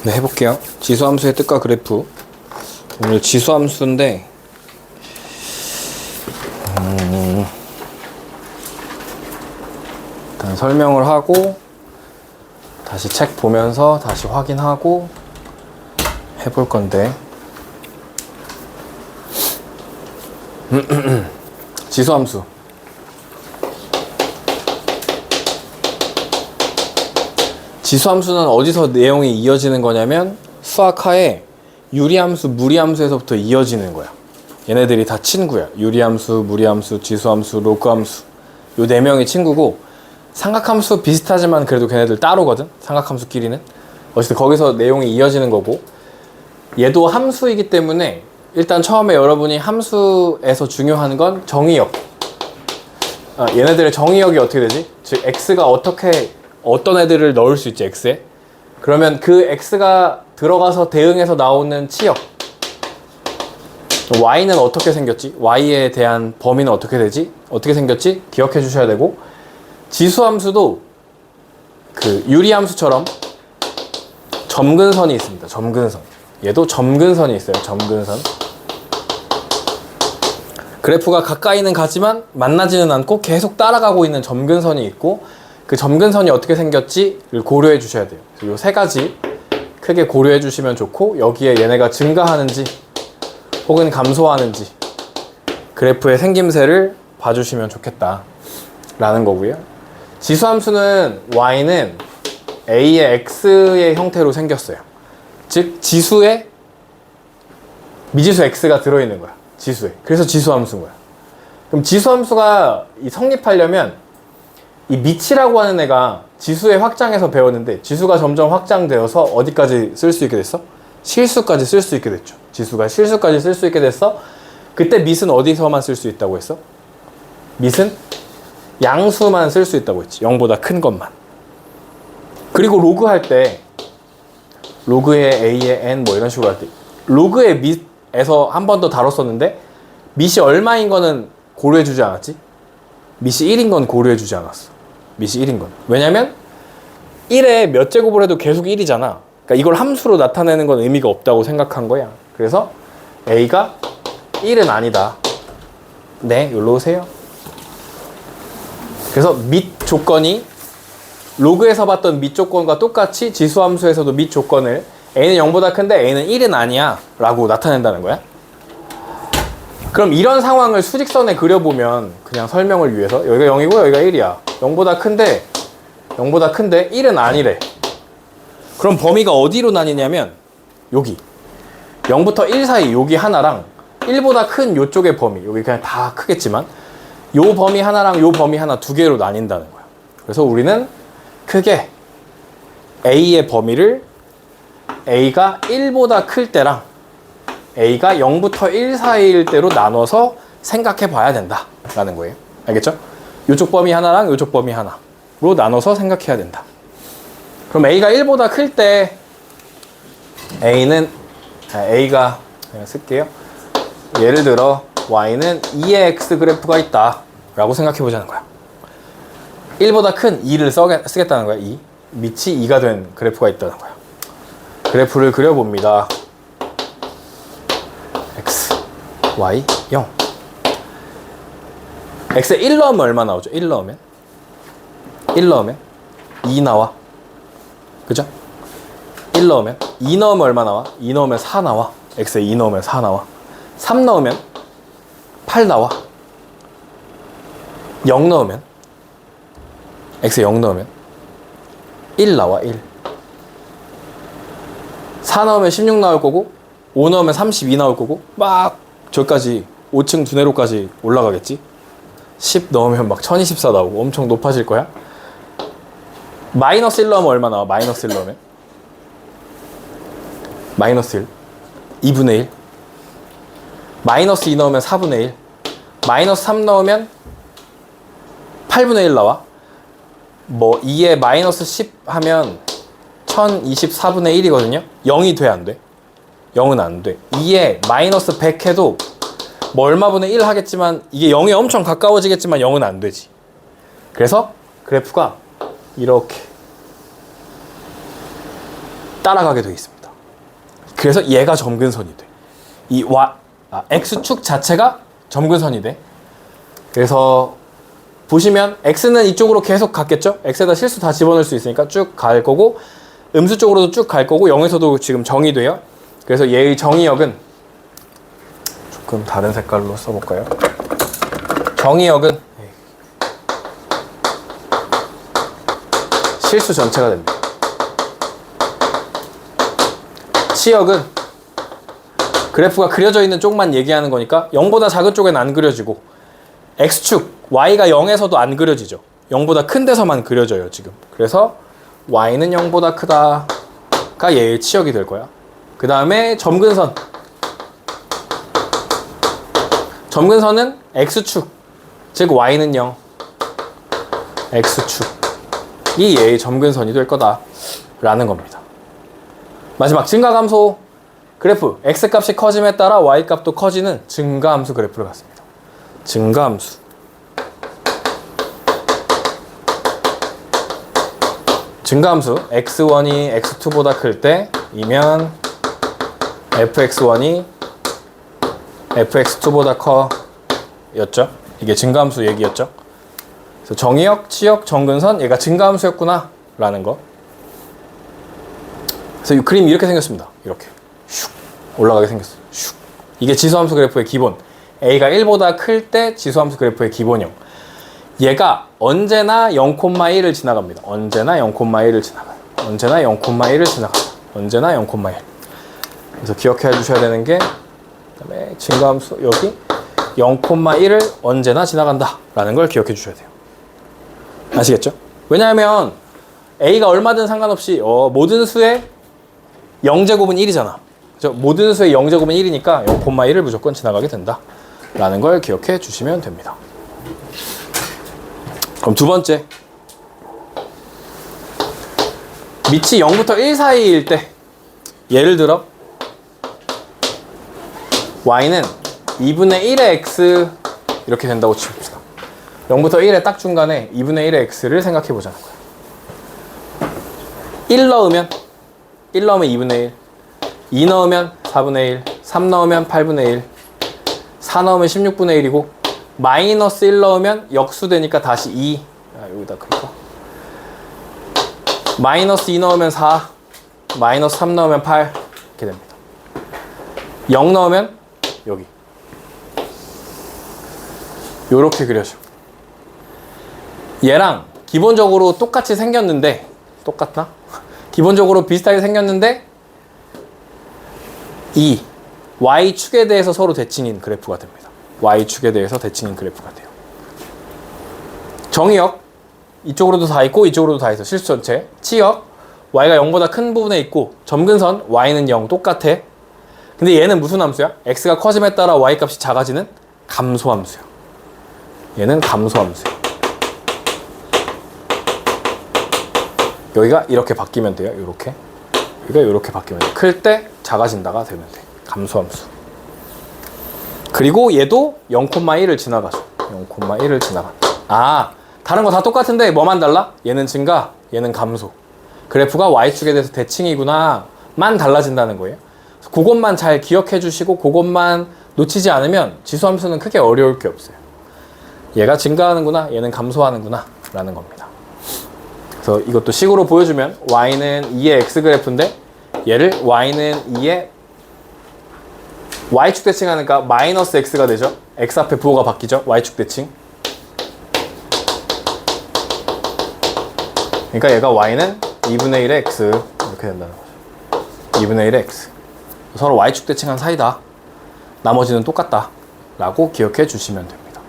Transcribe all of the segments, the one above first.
네, 해볼게요. 지수함수의 뜻과 그래프. 오늘 지수함수인데 일단 설명을 하고 다시 책 보면서 다시 확인하고 해볼 건데 지수함수. 지수함수는 어디서 내용이 이어지는 거냐면 수학하에 유리함수, 무리함수에서부터 이어지는 거야. 얘네들이 다 친구야. 유리함수, 무리함수, 지수함수, 로그함수. 요 네 명이 친구고 삼각함수 비슷하지만 그래도 걔네들 따로거든. 삼각함수끼리는. 어쨌든 거기서 내용이 이어지는 거고 얘도 함수이기 때문에 일단 처음에 여러분이 함수에서 중요한 건 정의역. 얘네들의 정의역이 어떻게 되지? 즉 x가 어떤 애들을 넣을 수 있지, x에? 그러면 그 x가 들어가서 대응해서 나오는 치역. y는 어떻게 생겼지? y에 대한 범위는 어떻게 되지? 어떻게 생겼지? 기억해 주셔야 되고, 지수함수도 그 유리함수처럼 점근선이 있습니다. 점근선. 얘도 점근선이 있어요. 점근선. 그래프가 가까이는 가지만 만나지는 않고 계속 따라가고 있는 점근선이 있고, 그 점근선이 어떻게 생겼지를 고려해 주셔야 돼요. 이 세 가지 크게 고려해 주시면 좋고, 여기에 얘네가 증가하는지 혹은 감소하는지 그래프의 생김새를 봐주시면 좋겠다 라는 거고요. 지수함수는 y는 a의 x의 형태로 생겼어요. 즉 지수에 미지수 x가 들어있는 거야. 지수에. 그래서 지수함수인 거야. 그럼 지수함수가 성립하려면 이 미치라고 하는 애가 지수의 확장에서 배웠는데 지수가 점점 확장되어서 어디까지 쓸 수 있게 됐어? 실수까지 쓸 수 있게 됐죠. 지수가 실수까지 쓸 수 있게 됐어. 그때 밑은 어디서만 쓸 수 있다고 했어? 밑은 양수만 쓸 수 있다고 했지. 0보다 큰 것만. 그리고 로그 할 때 로그의 a의 n 뭐 이런 식으로 할 때 로그의 밑에서 한 번 더 다뤘었는데 밑이 얼마인 거는 고려해 주지 않았지? 밑이 1인 건 고려해 주지 않았어. 밑이 1인 건. 왜냐면 1에 몇 제곱을 해도 계속 1이잖아. 그러니까 이걸 함수로 나타내는 건 의미가 없다고 생각한 거야. 그래서 a가 1은 아니다. 네, 여기로 오세요. 그래서 밑 조건이 로그에서 봤던 밑 조건과 똑같이 지수함수에서도 밑 조건을 a는 0보다 큰데 a는 1은 아니야 라고 나타낸다는 거야. 그럼 이런 상황을 수직선에 그려보면 그냥 설명을 위해서 여기가 0이고 여기가 1이야. 0보다 큰데 1은 아니래. 그럼 범위가 어디로 나뉘냐면 여기 0부터 1 사이 여기 하나랑 1보다 큰 요쪽의 범위, 여기 그냥 다 크겠지만 요 범위 하나랑 요 범위 하나 두 개로 나뉜다는 거야. 그래서 우리는 크게 a의 범위를 a가 1보다 클 때랑 a가 0부터 1 사이일 때로 나눠서 생각해 봐야 된다 라는 거예요. 알겠죠? 요쪽 범위 하나랑 요쪽 범위 하나로 나눠서 생각해야 된다. 그럼 a가 1보다 클 때 a가 그냥 쓸게요. 예를 들어 y는 2의 x 그래프가 있다 라고 생각해 보자는 거야. 1보다 큰 2를 쓰겠다는 거야. 2. 밑이 2가 된 그래프가 있다는 거야. 그래프를 그려봅니다. x, y, 0. x에 1 넣으면 얼마 나오죠? 1 넣으면 2 나와. 그죠? 1 넣으면 2 넣으면 얼마 나와? 2 넣으면 4 나와. x에 2 넣으면 4 나와. 3 넣으면 8 나와. 0 넣으면 x에 0 넣으면 1 나와. 1. 4 넣으면 16 나올 거고 5 넣으면 32 나올 거고 막 저기까지 5층 두뇌로까지 올라가겠지. 10 넣으면 막 1024 나오고 엄청 높아질 거야. 마이너스 1 넣으면 얼마 나와? 마이너스 1 넣으면 마이너스 1 2분의 1. 마이너스 2 넣으면 4분의 1. 마이너스 3 넣으면 8분의 1 나와. 뭐 2에 마이너스 10 하면 1024분의 1이거든요. 0이 돼, 안 돼? 0은 안 돼. 2에 마이너스 100 해도 뭐 얼마분의 1 하겠지만 이게 0에 엄청 가까워지겠지만 0은 안 되지. 그래서 그래프가 이렇게 따라가게 되어 있습니다. 그래서 얘가 점근선이 돼. 이 x축 자체가 점근선이 돼. 그래서 보시면 x는 이쪽으로 계속 갔겠죠? x에다 실수 다 집어넣을 수 있으니까 쭉 갈 거고, 음수 쪽으로도 쭉 갈 거고, 0에서도 지금 정이 돼요. 그래서 얘의 정의역은 조금 다른 색깔로 써볼까요? 정의역은 실수 전체가 됩니다. 치역은 그래프가 그려져 있는 쪽만 얘기하는 거니까 0보다 작은 쪽엔 안 그려지고, x축 y가 0에서도 안 그려지죠. 0보다 큰 데서만 그려져요 지금. 그래서 y는 0보다 크다가 얘의 치역이 될 거야. 그 다음에 점근선. 점근선은 x축, 즉 y는 0, x축이 얘의 점근선이 될 거다라는 겁니다. 마지막 증가감소 그래프. x값이 커짐에 따라 y값도 커지는 증가함수 그래프를 갖습니다. 증가함수. 증가함수 x1이 x2보다 클 때이면 fx1이 fx2보다 커 였죠. 이게 증가함수 얘기였죠. 그래서 정의역, 치역, 점근선 얘가 증가함수였구나 라는 거. 그래서 이 그림이 이렇게 생겼습니다. 이렇게 슉 올라가게 생겼어요. 슉. 이게 지수함수 그래프의 기본. a가 1보다 클 때 지수함수 그래프의 기본형. 얘가 언제나 0,1을 지나갑니다. 언제나 0,1을 지나가요. 언제나 0,1을 지나가요. 언제나 0,1. 그래서 기억해 주셔야 되는 게, 그다음에 증가함수 여기 0,1을 언제나 지나간다 라는 걸 기억해 주셔야 돼요. 아시겠죠? 왜냐하면 a가 얼마든 상관없이 모든 수의 0제곱은 1이잖아. 그죠? 모든 수의 0제곱은 1이니까 0,1을 무조건 지나가게 된다 라는 걸 기억해 주시면 됩니다. 그럼 두 번째, 밑이 0부터 1 사이일 때, 예를 들어 y는 2분의 1의 x 이렇게 된다고 칩시다. 0부터 1의 딱 중간에 2분의 1의 x를 생각해 보자는 거야. 1 넣으면 2분의 1, 2 넣으면 4분의 1, 3 넣으면 8분의 1, 4 넣으면 16분의 1이고, 마이너스 1 넣으면 역수되니까 다시 2. 여기다 그럴까? 마이너스 2 넣으면 4, 마이너스 3 넣으면 8 이렇게 됩니다. 0 넣으면 여기 요렇게 그려져. 얘랑 기본적으로 똑같이 생겼는데, 똑같나? 기본적으로 비슷하게 생겼는데 이 y축에 대해서 서로 대칭인 그래프가 됩니다. y축에 대해서 대칭인 그래프가 돼요. 정의역 이쪽으로도 다 있고 이쪽으로도 다 있어. 실수 전체. 치역 y가 0보다 큰 부분에 있고, 점근선 y는 0 똑같아. 근데 얘는 무슨 함수야? x가 커짐에 따라 y값이 작아지는 감소함수야. 얘는 감소함수야. 여기가 이렇게 바뀌면 돼요. 이렇게. 여기가 이렇게 바뀌면 돼. 클 때 작아진다가 되면 돼. 감소함수. 그리고 얘도 0,1을 지나가죠. 0,1을 지나가. 다른 거 다 똑같은데 뭐만 달라? 얘는 증가, 얘는 감소. 그래프가 y축에 대해서 대칭이구나 만 달라진다는 거예요. 그것만 잘 기억해 주시고 그것만 놓치지 않으면 지수함수는 크게 어려울 게 없어요. 얘가 증가하는구나, 얘는 감소하는구나 라는 겁니다. 그래서 이것도 식으로 보여주면 y는 2의 x 그래프인데, 얘를 y는 2의 y축 대칭하니까 마이너스 x가 되죠. x 앞에 부호가 바뀌죠. y축 대칭. 그러니까 얘가 y는 2분의 1의 x 이렇게 된다는 거죠. 2분의 1의 x. 서로 y축 대칭한 사이다. 나머지는 똑같다 라고 기억해 주시면 됩니다.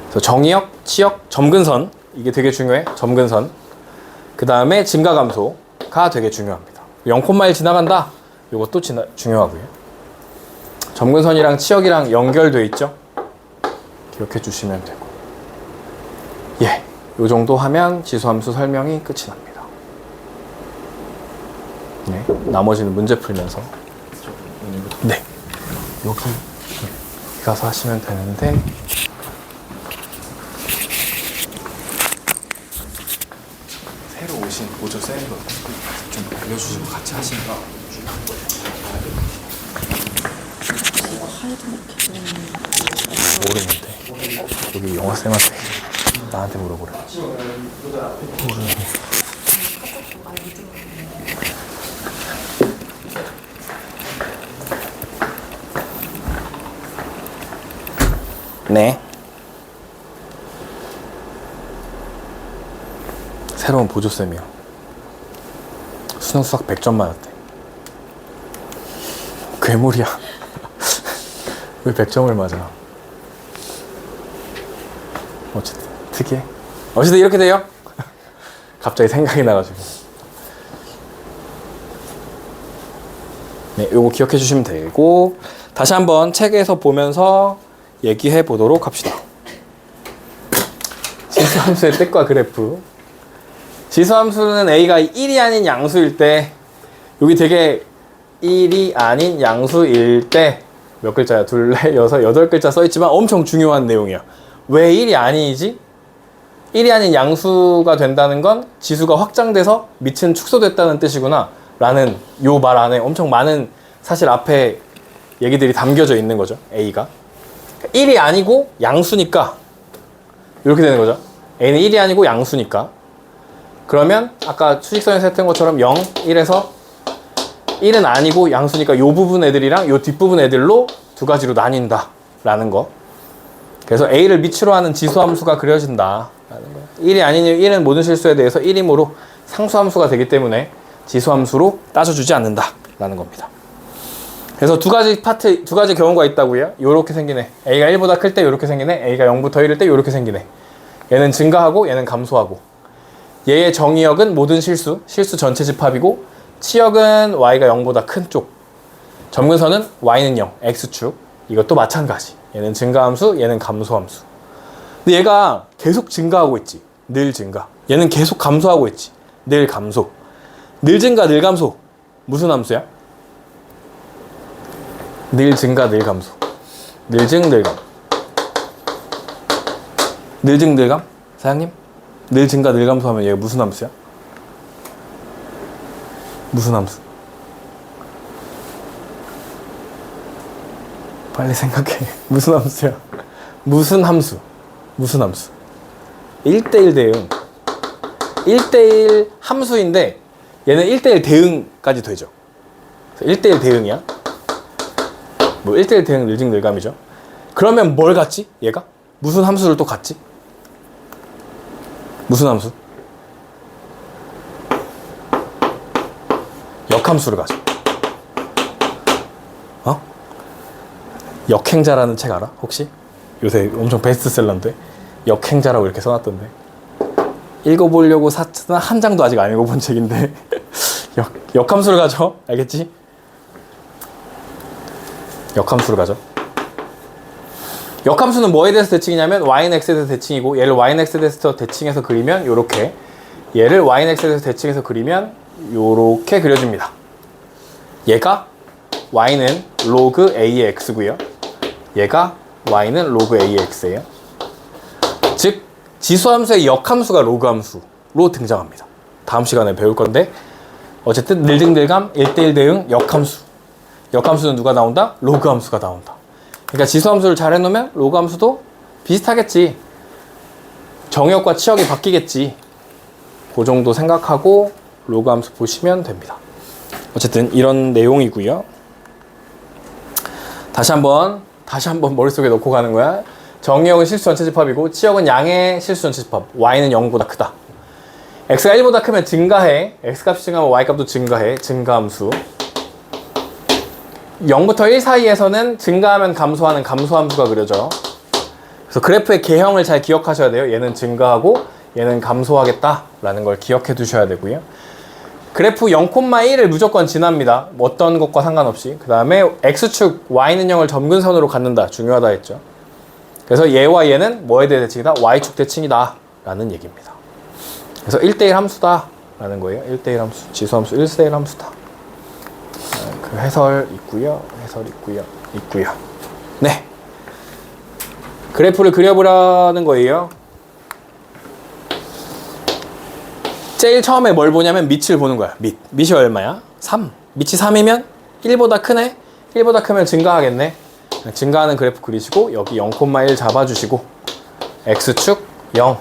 그래서 정의역, 치역, 점근선 이게 되게 중요해. 점근선. 그 다음에 증가감소가 되게 중요합니다. 0,1 지나간다. 이것도 중요하고요. 점근선이랑 치역이랑 연결돼 있죠. 기억해 주시면 되고. 요 정도 하면 지수함수 설명이 끝이 납니다. 네, 나머지는 문제 풀면서. 네, 여기 가서 하시면 되는데, 새로 오신 보조 쌤도 좀 알려주시고 같이 하시니까 모르는데. 여기 영화쌤한테 나한테 물어보래. 네. 새로운 보조쌤이요. 수능 수학 100점 맞았대. 괴물이야. 왜 100점을 맞아? 어쨌든 특이해. 어쨌든 이렇게 돼요. 갑자기 생각이 나가지고. 네, 요거 기억해 주시면 되고, 다시 한번 책에서 보면서 얘기해 보도록 합시다. 지수함수의 뜻과 그래프. 지수함수는 A가 1이 아닌 양수일 때, 여기 되게 1이 아닌 양수일 때, 몇 글자야? 둘, 넷, 여섯, 여덟 글자 써있지만 엄청 중요한 내용이야. 왜 1이 아니지? 1이 아닌 양수가 된다는 건 지수가 확장돼서 밑은 축소됐다는 뜻이구나 라는 요 말 안에 엄청 많은 사실 앞에 얘기들이 담겨져 있는 거죠. A가 1이 아니고 양수니까 이렇게 되는 거죠. A는 1이 아니고 양수니까. 그러면 아까 수직선에서 했던 것처럼 0, 1에서 1은 아니고 양수니까 요 부분 애들이랑 요 뒷부분 애들로 두 가지로 나뉜다 라는 거. 그래서 A를 밑으로 하는 지수함수가 그려진다 라는 거예요. 1이 아닌 1은 모든 실수에 대해서 1이므로 상수함수가 되기 때문에 지수함수로 따져주지 않는다 라는 겁니다. 그래서 두 가지 경우가 있다고요. 요렇게 생기네. A가 1보다 클 때 요렇게 생기네. A가 0부터 1일 때 요렇게 생기네. 얘는 증가하고 얘는 감소하고. 얘의 정의역은 모든 실수 전체 집합이고, 치역은 y가 0보다 큰 쪽. 점근선은 y는 0, x축. 이것도 마찬가지. 얘는 증가함수, 얘는 감소함수. 근데 얘가 계속 증가하고 있지. 늘 증가. 얘는 계속 감소하고 있지. 늘 감소. 늘 증가, 늘 감소. 무슨 함수야? 늘 증가, 늘 감소. 늘 증, 늘 감. 늘 증, 늘 감? 사장님? 늘 증가, 늘 감소하면 얘가 무슨 함수야? 무슨 함수? 빨리 생각해. 무슨 함수야? 무슨 함수? 무슨 함수? 1대1 대응. 1대1 함수인데 얘는 1대1 대응까지 되죠. 1대1 대응이야. 뭐 1대1 대응 늘증 늘감이죠. 그러면 뭘 갖지? 얘가? 무슨 함수를 또 갖지? 무슨 함수? 역함수를 가져. 어? 역행자라는 책 알아? 혹시? 요새 엄청 베스트셀러인데 역행자라고 이렇게 써놨던데 읽어보려고 샀으나 한 장도 아직 안 읽어본 책인데 역함수를 가져. 알겠지? 역함수를 가져. 역함수는 뭐에 대해서 대칭이냐면 y는 x에 대해서 대칭이고, 얘를 y는 x에 대해서 대칭해서 그리면 요렇게, 얘를 y는 x에 대해서 대칭해서 그리면 요렇게 그려집니다. 얘가 y는 로그 a의 x고요. 얘가 y는 로그 a의 x예요. 즉 지수함수의 역함수가 로그함수로 등장합니다. 다음 시간에 배울 건데, 어쨌든 늘증늘감 1대1 대응 역함수. 역함수는 누가 나온다? 로그함수가 나온다. 그러니까 지수함수를 잘 해놓으면 로그함수도 비슷하겠지. 정역과 치역이 바뀌겠지. 그 정도 생각하고 로그함수 보시면 됩니다. 어쨌든 이런 내용이고요. 다시 한번 머릿속에 넣고 가는 거야. 정역은 실수 전체 집합이고 치역은 양의 실수 전체 집합. y는 0보다 크다. x가 1보다 크면 증가해. x값이 증가하면 y값도 증가해. 증가함수. 0부터 1 사이에서는 증가하면 감소하는 감소함수가 그려져. 그래서 그래프의 개형을 잘 기억하셔야 돼요. 얘는 증가하고 얘는 감소하겠다라는 걸 기억해 두셔야 되고요. 그래프 0,1을 무조건 지납니다. 어떤 것과 상관없이. 그 다음에 x축 y는 0을 점근선으로 갖는다. 중요하다 했죠. 그래서 얘와 얘는 뭐에 대해 대칭이다? y축 대칭이다 라는 얘기입니다. 그래서 1대1 함수다 라는 거예요. 1대1 함수, 지수함수 1대1 함수다. 그 해설 있고요. 네. 그래프를 그려보라는 거예요. 제일 처음에 뭘 보냐면 밑을 보는 거야. 밑이 얼마야? 3. 밑이 3이면 1보다 크네? 1보다 크면 증가하겠네. 증가하는 그래프 그리시고 여기 0,1 잡아주시고 X축 0,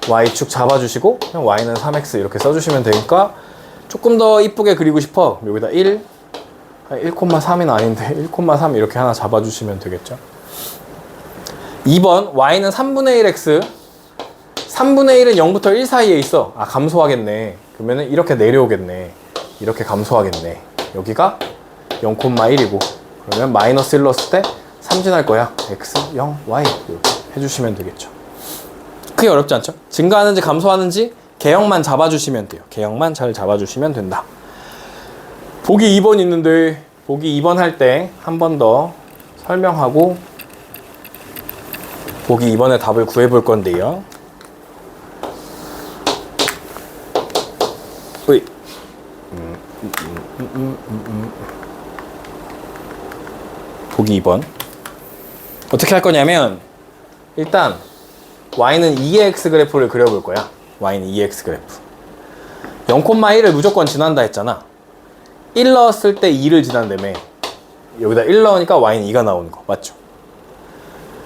Y축 잡아주시고 그냥 Y는 3X 이렇게 써주시면 되니까 조금 더 이쁘게 그리고 싶어. 여기다 1,3은 아닌데 1,3 이렇게 하나 잡아주시면 되겠죠. 2번 Y는 3분의 1X 3분의 1은 0부터 1 사이에 있어. 아, 감소하겠네. 그러면은 이렇게 내려오겠네. 이렇게 감소하겠네. 여기가 0,1이고 그러면 마이너스 1 넣었을 때 3 지날 거야. X, 0, Y 이렇게 해주시면 되겠죠. 크게 어렵지 않죠? 증가하는지 감소하는지 개형만 잡아주시면 돼요. 개형만 잘 잡아주시면 된다. 보기 2번 있는데 보기 2번 할 때 한 번 더 설명하고 보기 2번의 답을 구해볼 건데요. 으이. 보기 2번 어떻게 할 거냐면 일단 Y는 2의 X 그래프를 그려볼 거야. Y는 2의 X 그래프 0,1을 무조건 지난다 했잖아. 1 넣었을 때 2를 지난다며. 여기다 1 넣으니까 Y는 2가 나오는 거 맞죠?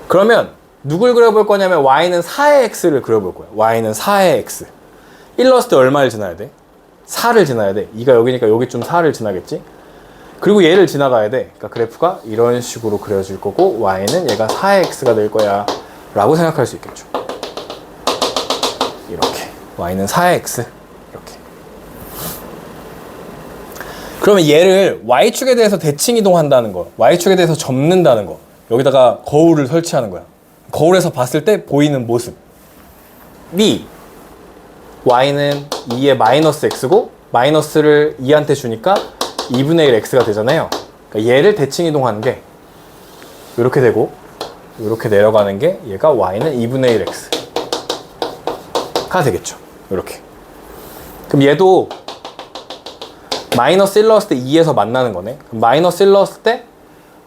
그러면 누굴 그려볼 거냐면 Y는 4의 X를 그려볼 거야. Y는 4의 X 1 넣었을 때 얼마를 지나야 돼? 4를 지나야 돼. 2가 여기니까 여기 좀 4를 지나겠지? 그리고 얘를 지나가야 돼. 그러니까 그래프가 이런 식으로 그려질 거고 Y는 얘가 4의 X가 될 거야 라고 생각할 수 있겠죠. 이렇게 Y는 4의 X 이렇게. 그러면 얘를 Y축에 대해서 대칭 이동한다는 거, Y축에 대해서 접는다는 거, 여기다가 거울을 설치하는 거야. 거울에서 봤을 때 보이는 모습이 Y는 2의 마이너스 X고 마이너스를 2한테 주니까 2분의 1 X가 되잖아요. 그러니까 얘를 대칭 이동하는 게 이렇게 되고 이렇게 내려가는 게 얘가 Y는 2분의 1 X가 되겠죠. 이렇게. 그럼 얘도 마이너스 1 넣었을 때 2에서 만나는 거네. 그럼 마이너스 1 넣었을 때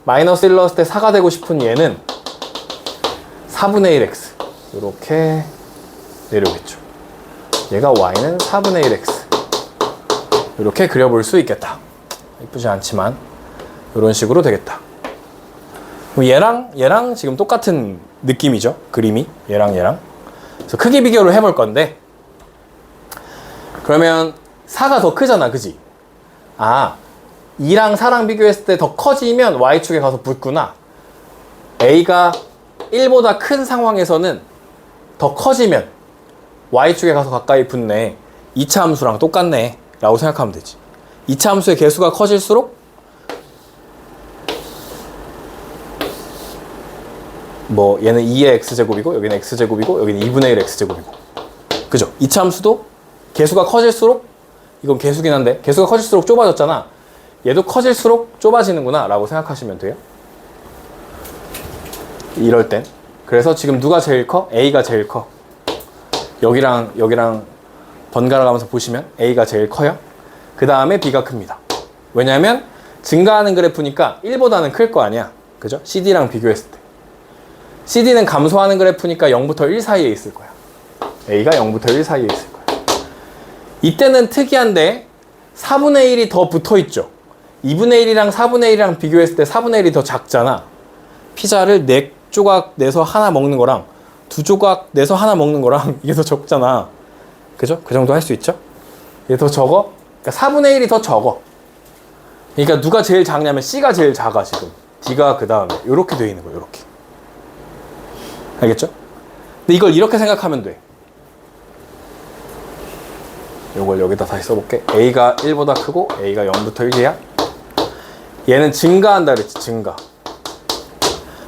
4가 되고 싶은 얘는 4분의 1 X 이렇게 내려오겠죠. 얘가 Y는 4분의 1 X 이렇게 그려볼 수 있겠다. 이쁘지 않지만 이런 식으로 되겠다. 그럼 얘랑 지금 똑같은 느낌이죠. 그림이 얘랑 그래서 크기 비교를 해볼 건데 그러면 4가 더 크잖아, 그지? 아, 2랑 4랑 비교했을 때 더 커지면 Y축에 가서 붙구나. A가 1보다 큰 상황에서는 더 커지면 Y축에 가서 가까이 붙네. 2차 함수랑 똑같네 라고 생각하면 되지. 2차 함수의 개수가 커질수록 뭐 얘는 2의 x제곱이고 여기는 x제곱이고 여기는 2분의 1 x제곱이고 그죠? 2차 함수도 개수가 커질수록 이건 개수긴 한데 개수가 커질수록 좁아졌잖아. 얘도 커질수록 좁아지는구나 라고 생각하시면 돼요. 이럴 땐 그래서 지금 누가 제일 커? A가 제일 커. 여기랑 번갈아 가면서 보시면 A가 제일 커요. 그 다음에 B가 큽니다. 왜냐하면 증가하는 그래프니까 1보다는 클 거 아니야. 그죠? CD랑 비교했을 때 CD는 감소하는 그래프니까 0부터 1 사이에 있을 거야. A가 0부터 1 사이에 있을 거야. 이때는 특이한데 4분의 1이 더 붙어있죠. 2분의 1이랑 4분의 1이랑 비교했을 때 4분의 1이 더 작잖아. 피자를 4조각 내서 하나 먹는 거랑 2조각 내서 하나 먹는 거랑 이게 더 적잖아. 그죠? 그 정도 할 수 있죠? 이게 더 적어? 그러니까 4분의 1이 더 적어. 그러니까 누가 제일 작냐면 C가 제일 작아 지금. D가 그 다음에 이렇게 돼 있는 거야. 이렇게. 알겠죠? 근데 이걸 이렇게 생각하면 돼. 이걸 여기다 다시 써볼게. A가 1보다 크고 A가 0부터 1이야. 얘는 증가한다 그랬지.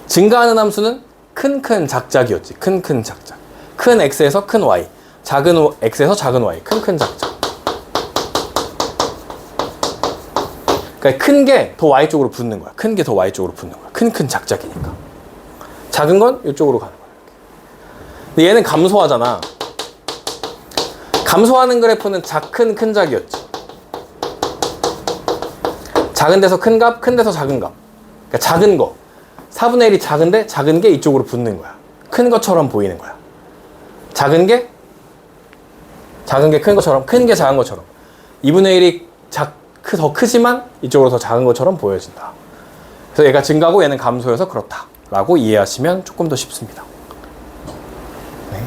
증가하는 함수는 큰 작작이었지. 큰 작작. 큰 X에서 큰 Y. 작은 X에서 작은 Y. 큰 작작. 그러니까 큰 게 더 Y 쪽으로 붙는 거야. 큰 게 더 Y 쪽으로 붙는 거야. 큰 작작이니까. 작은 건 이쪽으로 가는 거야. 근데 얘는 감소하잖아. 감소하는 그래프는 큰 작이었지. 작은 데서 큰 값, 큰 데서 작은 값. 그러니까 작은 거. 4분의 1이 작은데 작은 게 이쪽으로 붙는 거야. 큰 것처럼 보이는 거야. 작은 게 큰 것처럼, 큰 게 작은 것처럼. 2분의 1이 더 크지만 이쪽으로 더 작은 것처럼 보여진다. 그래서 얘가 증가고 얘는 감소여서 그렇다 라고 이해하시면 조금 더 쉽습니다. 네.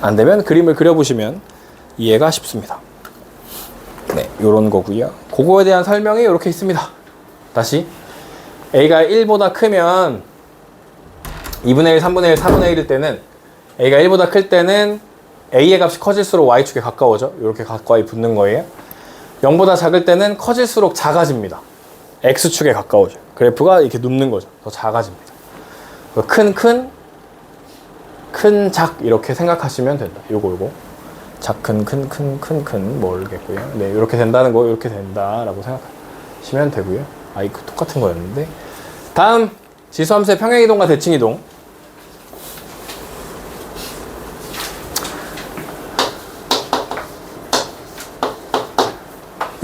안 되면 그림을 그려보시면 이해가 쉽습니다. 네, 요런 거고요. 그거에 대한 설명이 이렇게 있습니다. 다시 A가 1보다 크면 2분의 1, 3분의 1, 4분의 1일 때는 A가 1보다 클 때는 A의 값이 커질수록 Y축에 가까워져. 이렇게 가까이 붙는 거예요. 0보다 작을 때는 커질수록 작아집니다. X축에 가까워져. 그래프가 이렇게 눕는 거죠. 더 작아집니다. 큰, 작 이렇게 생각하시면 된다. 요거. 작, 큰 모르겠고요. 네, 이렇게 된다는 거, 이렇게 된다라고 생각하시면 되고요. 이거 똑같은 거였는데. 다음 지수함수의 평행이동과 대칭이동.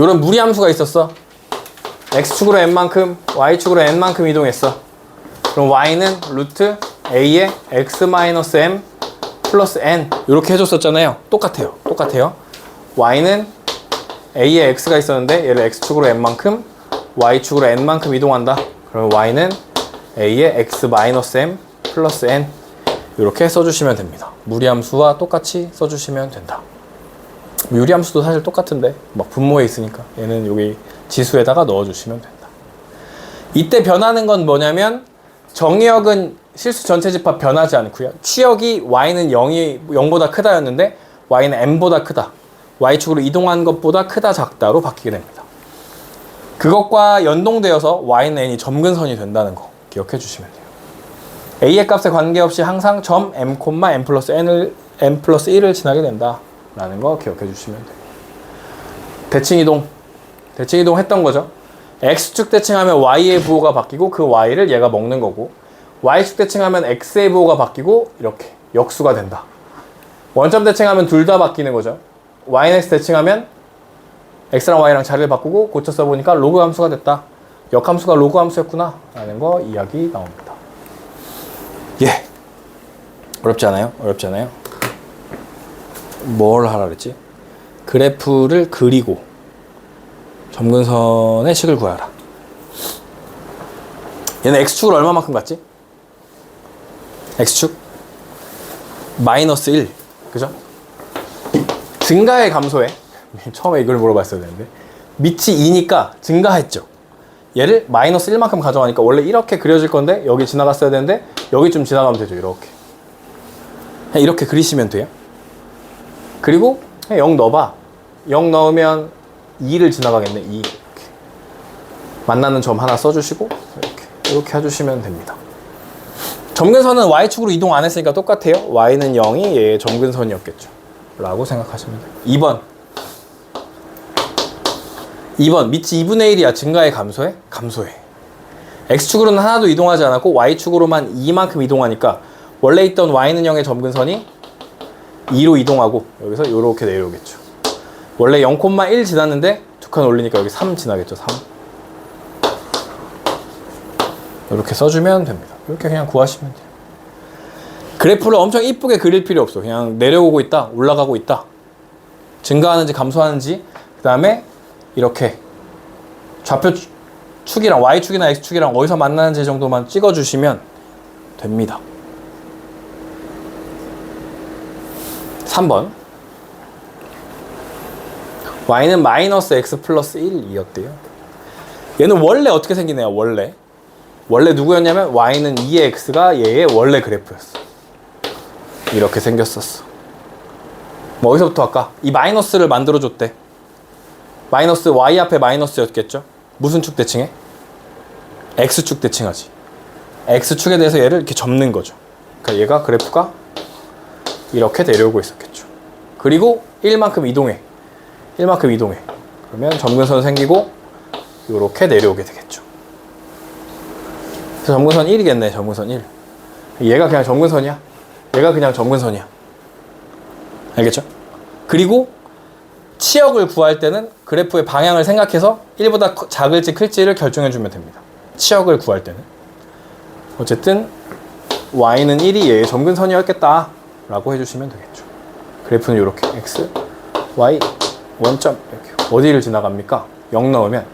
요런 무리함수가 있었어. x축으로 n만큼, y축으로 n만큼 이동했어. 그럼 y는 루트 a의 x-m 플러스 n 이렇게 해줬었잖아요. 똑같아요. y는 a에 x가 있었는데 얘를 x축으로 n만큼, y축으로 n만큼 이동한다. 그러면 y는 a의 x-m 플러스 n 이렇게 써주시면 됩니다. 무리함수와 똑같이 써주시면 된다. 유리함수도 사실 똑같은데 막 분모에 있으니까 얘는 여기 지수에다가 넣어주시면 된다. 이때 변하는 건 뭐냐면 정의역은 실수 전체 집합 변하지 않고요. 치역이 y는 0보다 크다였는데 y는 n보다 크다. y축으로 이동한 것보다 크다 작다로 바뀌게 됩니다. 그것과 연동되어서 y는 n이 점근선이 된다는 거 기억해 주시면 돼요. a의 값에 관계없이 항상 점 m, n 플러스 1을 지나게 된다 라는 거 기억해 주시면 돼요. 대칭이동 했던 거죠. x축 대칭하면 y의 부호가 바뀌고 그 y를 얘가 먹는 거고, y축 대칭하면 x의 부호가 바뀌고 이렇게 역수가 된다. 원점 대칭하면 둘 다 바뀌는 거죠. yx 대칭하면 x랑 y랑 자리를 바꾸고 고쳐 써보니까 로그 함수가 됐다. 역함수가 로그 함수였구나 라는 거 이야기 나옵니다. 예, 어렵지 않아요? 뭘 하라 그랬지? 그래프를 그리고 점근선의 식을 구하라. 얘는 x축을 얼마만큼 갔지? x축 마이너스 1, 그죠? 증가해 감소해? 처음에 이걸 물어봤어야 되는데 밑이 2니까 증가했죠. 얘를 마이너스 1만큼 가져가니까 원래 이렇게 그려질 건데 여기 지나갔어야 되는데 여기 좀 지나가면 되죠. 이렇게 그냥 이렇게 그리시면 돼요. 그리고 0 넣어봐. 0 넣으면 2를 지나가겠네. 2 이렇게. 만나는 점 하나 써주시고 이렇게 해주시면 됩니다. 점근선은 y축으로 이동 안 했으니까 똑같아요. y는 0이 얘의 점근선이었겠죠 라고 생각하시면 돼요. 2번 밑이 2분의 1이야. 증가해 감소해? 감소해. x축으로는 하나도 이동하지 않았고 y축으로만 2만큼 이동하니까 원래 있던 y는 0의 점근선이 2로 이동하고 여기서 이렇게 내려오겠죠. 원래 0,1 지났는데 두 칸 올리니까 여기 3 지나겠죠. 3 이렇게 써주면 됩니다. 이렇게 그냥 구하시면 돼요. 그래프를 엄청 이쁘게 그릴 필요 없어. 그냥 내려오고 있다, 올라가고 있다, 증가하는지 감소하는지, 그 다음에 이렇게 좌표 축이랑 y축이나 x축이랑 어디서 만나는지 정도만 찍어주시면 됩니다. 3번 y는 마이너스 x 플러스 1이었대요. 얘는 원래 어떻게 생기네요. 원래 누구였냐면 y는 2의 x가 얘의 원래 그래프였어. 이렇게 생겼었어. 뭐 어디서부터 할까? 이 마이너스를 만들어줬대. 마이너스 y 앞에 마이너스였겠죠? 무슨 축 대칭해? x축 대칭하지. x축에 대해서 얘를 이렇게 접는 거죠. 그러니까 얘가 그래프가 이렇게 내려오고 있었겠죠. 그리고 1만큼 이동해. 그러면 점근선 생기고 이렇게 내려오게 되겠죠. 그래서 점근선 1이겠네. 점근선 1. 얘가 그냥 점근선이야. 알겠죠? 그리고 치역을 구할 때는 그래프의 방향을 생각해서 1보다 작을지 클지를 결정해주면 됩니다. 치역을 구할 때는. 어쨌든 y는 1이 얘의 점근선이었겠다 라고 해주시면 되겠죠. 그래프는 이렇게 x, y, 원점 이렇게 어디를 지나갑니까? 0 넣으면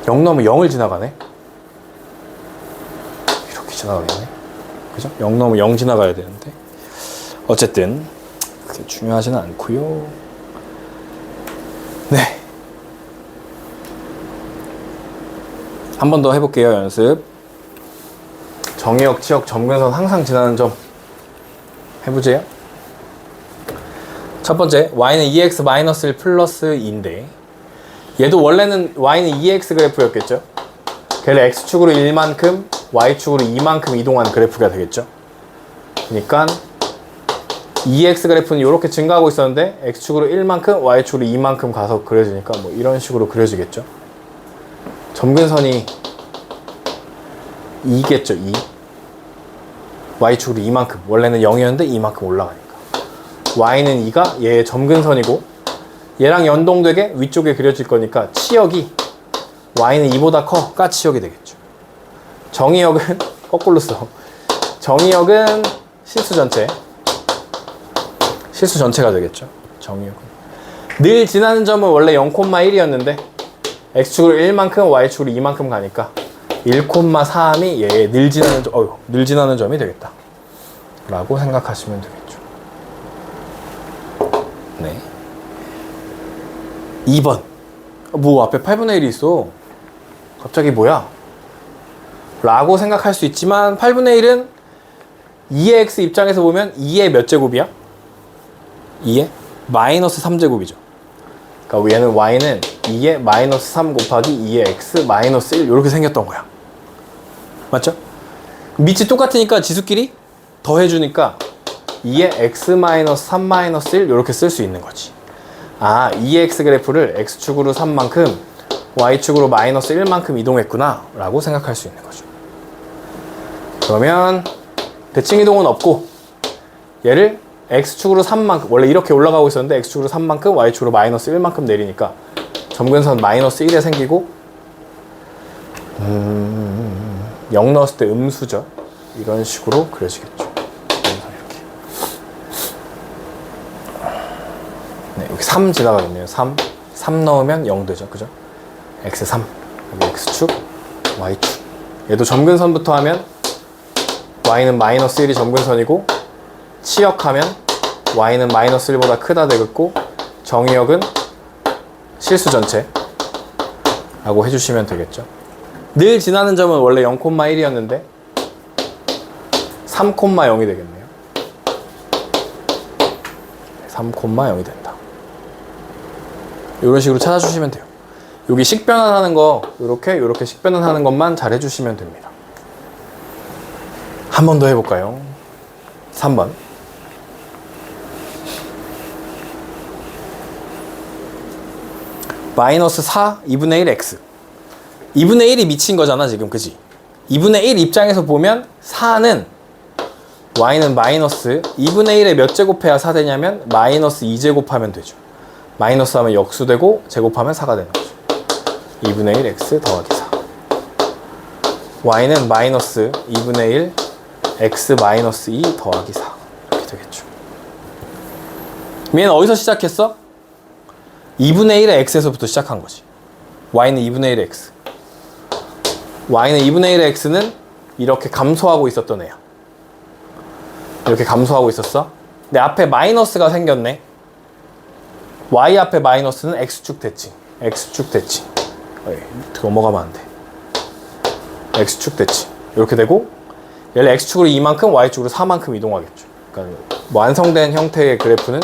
0을 지나가네. 이렇게 지나가겠네. 그죠? 0 넣으면 0 지나가야 되는데 어쨌든 그게 중요하지는 않고요. 네, 한 번 더 해볼게요. 연습. 정의역, 치역, 점근선 항상 지나는 점 해보세요. 첫 번째, y는 2x-1 플러스 2인데 얘도 원래는 y는 2x 그래프였겠죠. 걔를 x축으로 1만큼 y축으로 2만큼 이동한 그래프가 되겠죠. 그러니까 2x 그래프는 이렇게 증가하고 있었는데 x축으로 1만큼 y축으로 2만큼 가서 그려지니까 뭐 이런 식으로 그려지겠죠. 점근선이 2겠죠. 2 y축으로 2만큼, 원래는 0이었는데 2만큼 올라가니까 y는 2가 얘의 점근선이고 얘랑 연동되게 위쪽에 그려질 거니까 치역이 y는 2보다 커가 치역이 되겠죠. 정의역은 거꾸로 써. 정의역은 실수 전체가 되겠죠. 정의역은 늘 지나는 점은 원래 0,1이었는데 x축으로 1만큼 y축으로 2만큼 가니까 1,3이 얘의 늘 지나는 점이 되겠다 라고 생각하시면 되겠죠. 네. 2번. 뭐 앞에 8분의 1이 있어. 갑자기 뭐야? 라고 생각할 수 있지만 8분의 1은 2의 x 입장에서 보면 2의 몇 제곱이야? 2의 마이너스 3제곱이죠. 그러니까 얘는 y는 2의 마이너스 3 곱하기 2의 x 마이너스 1 이렇게 생겼던 거야. 맞죠? 밑이 똑같으니까 지수끼리 더해주니까 2의 x 마이너스 3 마이너스 1 이렇게 쓸 수 있는 거지. 아, 2x 그래프를 x축으로 3만큼 y축으로 마이너스 1만큼 이동했구나 라고 생각할 수 있는 거죠. 그러면 대칭 이동은 없고 얘를 x축으로 3만큼, 원래 이렇게 올라가고 있었는데 x축으로 3만큼 y축으로 마이너스 1만큼 내리니까 점근선 마이너스 1에 생기고 0 넣었을 때 음수죠. 이런 식으로 그려지겠죠. 이렇게. 네, 여기 3 지나가겠네요. 3 넣으면 0 되죠. 그죠? x3, 여기 x축, y축. 얘도 점근선부터 하면 y는 마이너스 1이 점근선이고 치역하면 y는 마이너스 1보다 크다 되겠고 정의역은 실수 전체 라고 해주시면 되겠죠. 늘 지나는 점은 원래 0,1이었는데 3,0이 되겠네요. 3,0이 된다. 이런 식으로 찾아주시면 돼요. 여기 식변환하는 거 이렇게 식변환하는 것만 잘 해주시면 됩니다. 한 번 더 해볼까요? 3번. 마이너스 4 2분의 1 x 2분의 1이 미친 거잖아 지금, 그지? 2분의 1 입장에서 보면 4는 y는 마이너스 2분의 1에 몇 제곱해야 4 되냐면 마이너스 2제곱하면 되죠. 마이너스 하면 역수되고 제곱하면 4가 되는 거죠. 2분의 1 x 더하기 4 y는 마이너스 2분의 1 x 마이너스 2 더하기 4 이렇게 되겠죠. 얘는 어디서 시작했어? 2분의 1의 x에서부터 시작한 거지. y는 2분의 1의 x. y는 2분의 1의 x는 이렇게 감소하고 있었던 애야. 이렇게 감소하고 있었어. 근데 앞에 마이너스가 생겼네. y 앞에 마이너스는 x축 대칭. x축 대칭. 넘어가면 안 돼. x축 대칭. 이렇게 되고 얘를 x축으로 2만큼 y축으로 4만큼 이동하겠죠. 그러니까 완성된 형태의 그래프는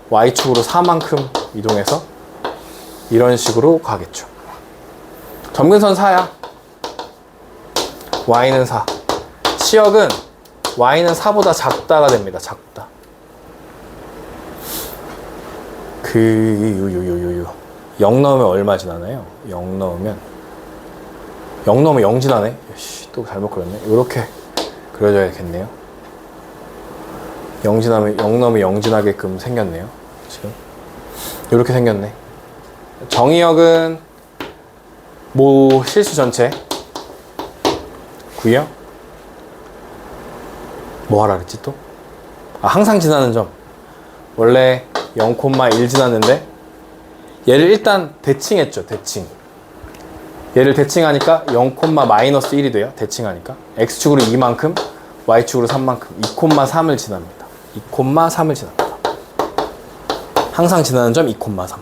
y축으로 4만큼 이동해서 이런 식으로 가겠죠. 점근선 4야. y는 4. 치역은 y는 4보다 작다가 됩니다. 작다. 0 넣으면 얼마 지나나요? 0 넣으면 0 지나네? 또 잘못 그렸네. 이렇게 그려줘야겠네요. 0 넣으면 0 지나게끔 생겼네요. 지금 이렇게 생겼네. 정의역은 뭐 실수 전체 구요. 뭐 하라 그랬지 또? 항상 지나는 점. 원래 0,1 지났는데 얘를 일단 대칭했죠. 대칭. 얘를 대칭하니까 0,-1이 돼요. 대칭하니까 x축으로 2만큼, y축으로 3만큼 2,3을 지납니다. 2,3을 지납니다. 항상 지나는 점 2,3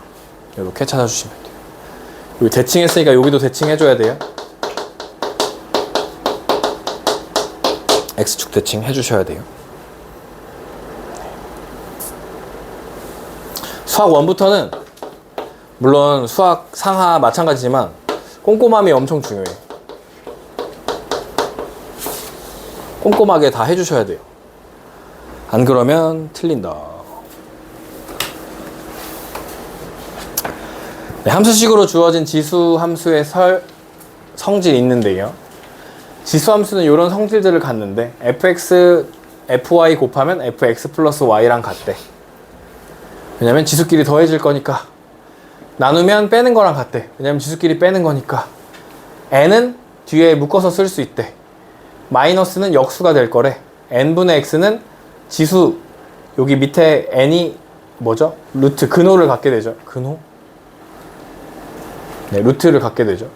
이렇게 찾아주시면 돼요. 여기 대칭했으니까 여기도 대칭해줘야 돼요. x축 대칭 해주셔야 돼요. 수학 1부터는 물론 수학 상하 마찬가지지만 꼼꼼함이 엄청 중요해요. 꼼꼼하게 다 해주셔야 돼요. 안 그러면 틀린다. 네, 함수식으로 주어진 지수 함수의 성질이 있는데요. 지수 함수는 이런 성질들을 갖는데 fx, fy 곱하면 fx 플러스 y랑 같대. 왜냐면 지수끼리 더해질 거니까. 나누면 빼는 거랑 같대. 왜냐면 지수끼리 빼는 거니까. n은 뒤에 묶어서 쓸 수 있대. 마이너스는 역수가 될 거래. n분의 x는 지수 여기 밑에 n이 뭐죠? 루트 근호를 갖게 되죠. 근호? 네, 루트를 갖게 되죠.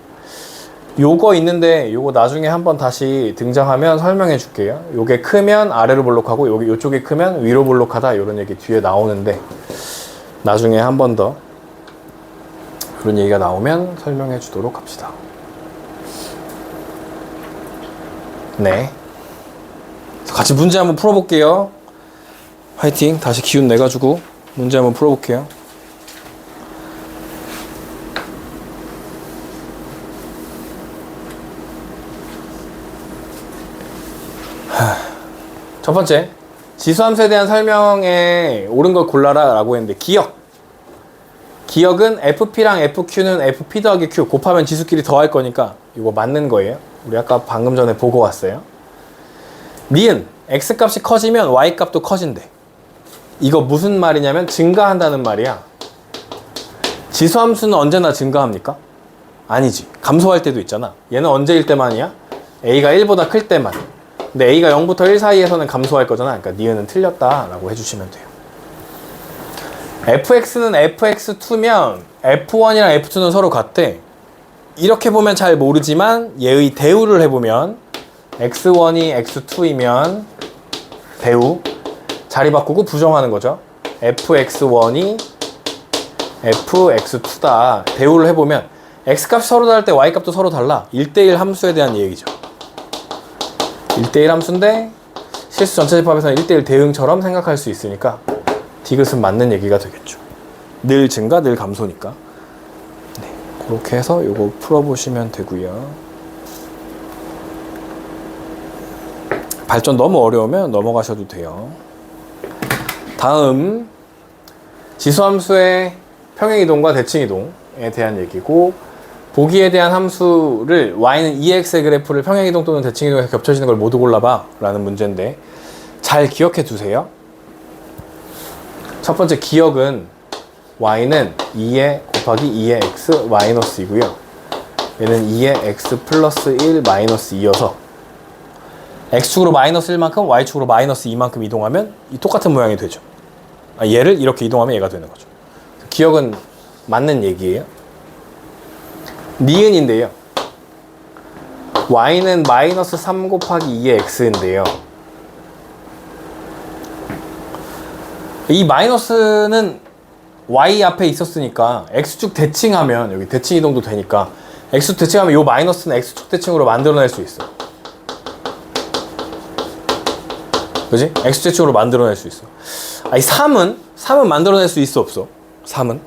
요거 있는데 요거 나중에 한번 다시 등장하면 설명해 줄게요. 요게 크면 아래로 볼록하고 여기 요쪽이 크면 위로 볼록하다 이런 얘기 뒤에 나오는데 나중에 한 번 더 그런 얘기가 나오면 설명해 주도록 합시다. 네. 같이 문제 한번 풀어볼게요. 화이팅. 다시 기운 내가지고 문제 한번 풀어볼게요. 첫 번째, 지수함수에 대한 설명에 옳은 걸 골라라 라고 했는데 기억은 FP랑 FQ는 FP 더하기 Q 곱하면 지수끼리 더할 거니까 이거 맞는 거예요. 우리 아까 방금 전에 보고 왔어요. 니은 X값이 커지면 Y값도 커진대. 이거 무슨 말이냐면 증가한다는 말이야. 지수함수는 언제나 증가합니까? 아니지. 감소할 때도 있잖아. 얘는 언제일 때만이야? A가 1보다 클 때만. 근데 A가 0부터 1 사이에서는 감소할 거잖아. 그러니까 니은은 틀렸다 라고 해주시면 돼요. fx는 fx2면 f1이랑 f2는 서로 같대. 이렇게 보면 잘 모르지만 얘의 대우를 해보면 x1이 x2이면 대우 자리 바꾸고 부정하는 거죠. fx1이 fx2다. 대우를 해보면 x값이 서로 다를 때 y값도 서로 달라. 1대1 함수에 대한 얘기죠. 1대1 함수인데 실수 전체 집합에서는 1대1 대응처럼 생각할 수 있으니까 디귿은 맞는 얘기가 되겠죠. 늘 증가, 늘 감소니까. 네, 그렇게 해서 이거 풀어보시면 되고요. 발전 너무 어려우면 넘어가셔도 돼요. 다음 지수함수의 평행이동과 대칭이동에 대한 얘기고 보기에 대한 함수를 y는 2x의 그래프를 평행이동 또는 대칭이동에서 겹쳐지는 걸 모두 골라봐 라는 문제인데 잘 기억해 두세요. 첫 번째 기억은 y는 2의 곱하기 2의 x 마이너스 2고요. 얘는 2의 x 플러스 1 마이너스 2여서 x축으로 마이너스 1만큼 y축으로 마이너스 2만큼 이동하면 이 똑같은 모양이 되죠. 얘를 이렇게 이동하면 얘가 되는 거죠. 기억은 맞는 얘기예요. 니은인데요. y는 마이너스 3 곱하기 2의 x인데요. 이 마이너스는 y 앞에 있었으니까 x축 대칭하면 여기 대칭 이동도 되니까 x축 대칭하면 이 마이너스는 x축 대칭으로 만들어낼 수 있어. 그지? x축 대칭으로 만들어낼 수 있어. 이 3은 만들어낼 수 있어 없어? 3은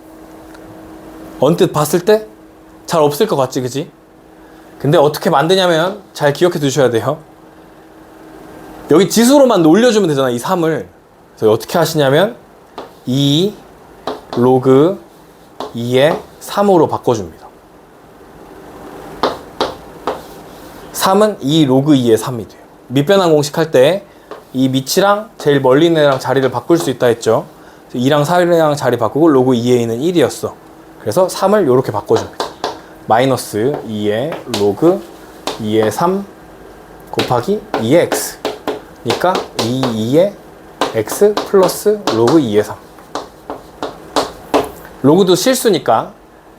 언뜻 봤을 때 잘 없을 것 같지, 그지? 근데 어떻게 만드냐면 잘 기억해 두셔야 돼요. 여기 지수로만 올려주면 되잖아, 이 3을. 그래서 어떻게 하시냐면 2 로그 2에 3으로 바꿔줍니다. 3은 2 로그 2에 3이 돼요. 밑변환 공식 할 때 이 밑이랑 제일 멀리 있는 애랑 자리를 바꿀 수 있다 했죠. 2랑 4랑 자리 바꾸고 로그 2에 있는 1이었어. 그래서 3을 이렇게 바꿔줍니다. 마이너스 2의 로그 2의 3 곱하기 2의 x 그러니까 2의 x 플러스 로그 2의 3 로그도 실수니까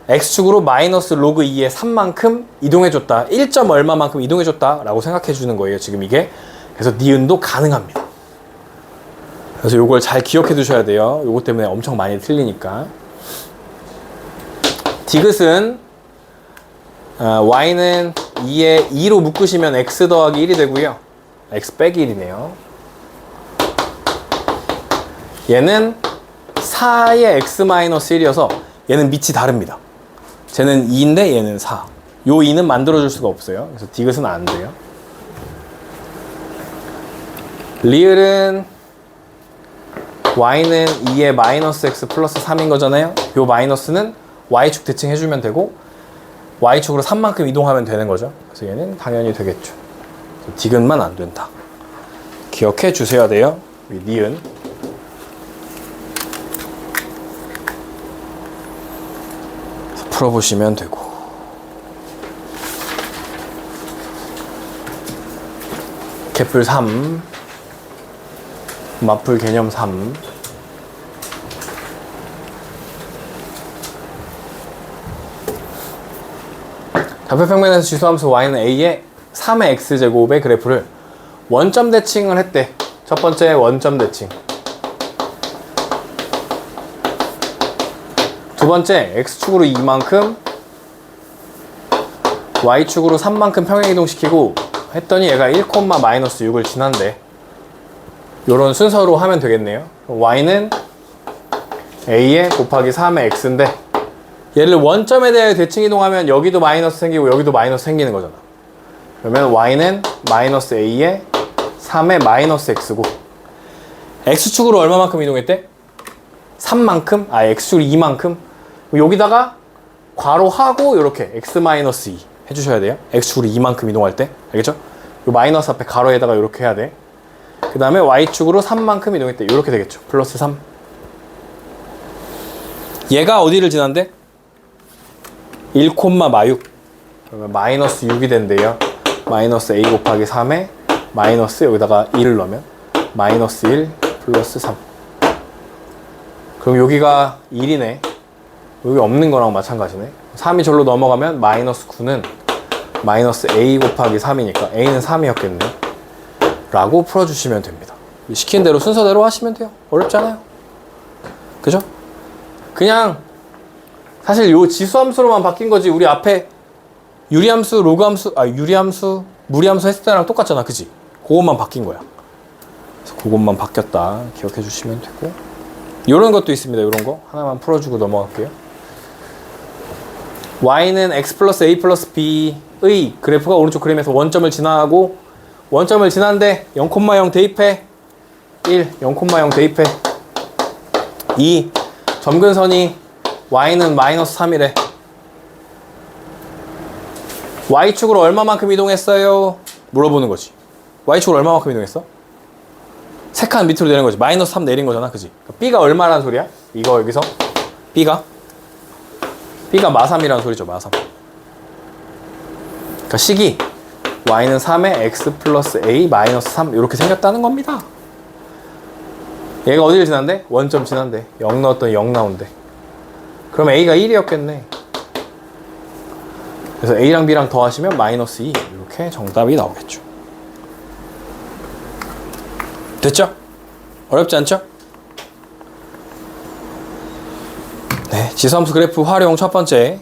x축으로 마이너스 로그 2의 3만큼 이동해줬다. 1점 얼마만큼 이동해줬다 라고 생각해주는 거예요. 지금 이게. 그래서 니은도 가능합니다. 그래서 요걸 잘 기억해 두셔야 돼요. 요거 때문에 엄청 많이 틀리니까. 디귿은 y는 2에 2로 묶으시면 x 더하기 1이 되고요. x 빼기 1이네요. 얘는 4의 x 마이너스 1이어서 얘는 밑이 다릅니다. 쟤는 2인데 얘는 4. 요 2는 만들어줄 수가 없어요. 그래서 디귿은 안 돼요. 리을은 y는 2의 마이너스 x 플러스 3인 거잖아요. 요 마이너스는 y축 대칭해주면 되고 y축으로 3만큼 이동하면 되는 거죠. 그래서 얘는 당연히 되겠죠. 디귿만 안 된다. 기억해 주셔야 돼요. 이 니은. 풀어보시면 되고. 개풀 3, 맞풀 개념 3. 좌표평면에서 지수함수 y는 a의 3의 x제곱의 그래프를 원점 대칭을 했대. 첫 번째 원점 대칭. 두 번째 x축으로 2만큼 y축으로 3만큼 평행이동시키고 했더니 얘가 1,-6을 지난대. 요런 순서로 하면 되겠네요. y는 a에 곱하기 3의 x인데 얘를 원점에 대해 대칭 이동하면 여기도 마이너스 생기고 여기도 마이너스 생기는 거잖아. 그러면 y는 마이너스 a에 3의 마이너스 x고 x축으로 얼마만큼 이동했대? 3만큼? 아, x축으로 2만큼? 여기다가 괄호하고 이렇게 x-2 해주셔야 돼요. x축으로 2만큼 이동할 때. 알겠죠? 요 마이너스 앞에 괄호에다가 이렇게 해야 돼. 그 다음에 y축으로 3만큼 이동했대. 이렇게 되겠죠. 플러스 3. 얘가 어디를 지난대? 1,-6. 그러면 마이너스 6이 된대요. 마이너스 a 곱하기 3에 마이너스 여기다가 1을 넣으면 마이너스 1 플러스 3. 그럼 여기가 1이네. 여기 없는 거랑 마찬가지네. 3이 절로 넘어가면 마이너스 9는 마이너스 a 곱하기 3이니까 a는 3이었겠네. 라고 풀어주시면 됩니다. 시킨 대로 순서대로 하시면 돼요. 어렵지 않아요. 그죠? 그냥 사실 요 지수함수로만 바뀐 거지. 우리 앞에 유리함수, 로그함수, 유리함수, 무리함수 했을 때랑 똑같잖아. 그지? 그것만 바뀐 거야. 그래서 그것만 바뀌었다. 기억해 주시면 되고. 요런 것도 있습니다. 요런 거. 하나만 풀어주고 넘어갈게요. y는 x 플러스 a 플러스 b의 그래프가 오른쪽 그림에서 원점을 지나고 원점을 지난데 0,0 대입해. 1, 0,0 대입해. 2, 점근선이 y는 마이너스 3이래. y축으로 얼마만큼 이동했어요? 물어보는 거지. y축으로 얼마만큼 이동했어? 3칸 밑으로 내린 거지. 마이너스 3 내린 거잖아. 그지? b가 얼마라는 소리야? 이거 여기서 b가 마3이라는 소리죠. 마3. 그러니까 식이 y는 3에 x 플러스 a 마이너스 3 이렇게 생겼다는 겁니다. 얘가 어디를 지난대? 원점 지난대. 0 넣었더니 0 나온대. 그럼 a가 1이었겠네. 그래서 a랑 b랑 더하시면 마이너스 2 이렇게 정답이 나오겠죠. 됐죠? 어렵지 않죠? 네, 지수함수 그래프 활용 첫 번째.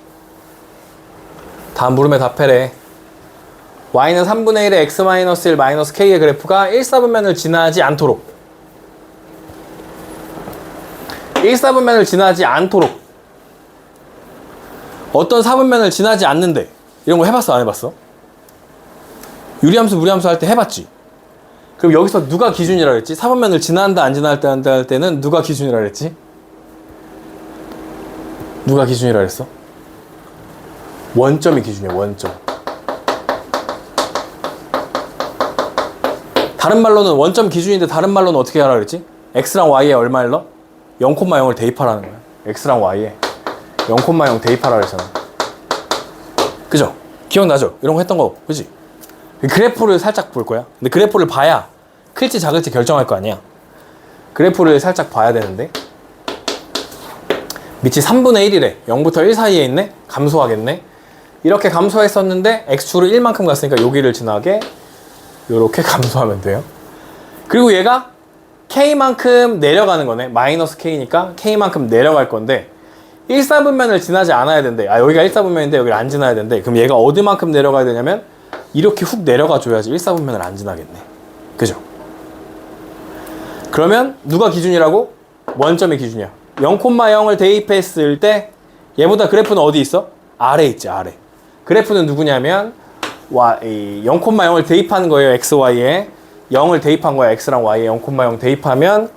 다음 물음에 답해래. y는 3분의 1의 x-1 마이너스 k의 그래프가 1/4분면을 지나지 않도록 1/4분면을 지나지 않도록 어떤 4분면을 지나지 않는데 이런 거 해봤어? 안 해봤어? 유리함수 무리함수 할 때 해봤지? 그럼 여기서 누가 기준이라 그랬지? 4분면을 지나한다 안 지나한다 할 때는 누가 기준이라 그랬지? 누가 기준이라 그랬어? 원점이 기준이야. 원점. 다른 말로는 원점 기준인데 다른 말로는 어떻게 하라 그랬지? x랑 y에 얼마를 넣어? 0,0을 대입하라는 거야. x랑 y에 0,0 대입하라 그랬잖아. 그죠? 기억나죠? 이런 거 했던 거, 그지? 그래프를 살짝 볼 거야. 근데 그래프를 봐야 클지 작을지 결정할 거 아니야. 그래프를 살짝 봐야 되는데 밑이 3분의 1이래. 0부터 1 사이에 있네? 감소하겠네? 이렇게 감소했었는데 x축으로 1만큼 갔으니까 여기를 지나게 이렇게 감소하면 돼요. 그리고 얘가 k만큼 내려가는 거네. 마이너스 k니까 k만큼 내려갈 건데 1사분면을 지나지 않아야 된대. 아, 여기가 1사분면인데 여기를 안 지나야 된대. 그럼 얘가 어디만큼 내려가야 되냐면 이렇게 훅 내려가 줘야지 1사분면을 안 지나겠네. 그죠? 그러면 누가 기준이라고? 원점이 기준이야. 0,0을 대입했을 때 얘보다 그래프는 어디 있어? 아래 있지, 아래. 그래프는 누구냐면 0,0을 대입하는 거예요, xy에. 0을 대입한 거야, x랑 y에 0,0 대입하면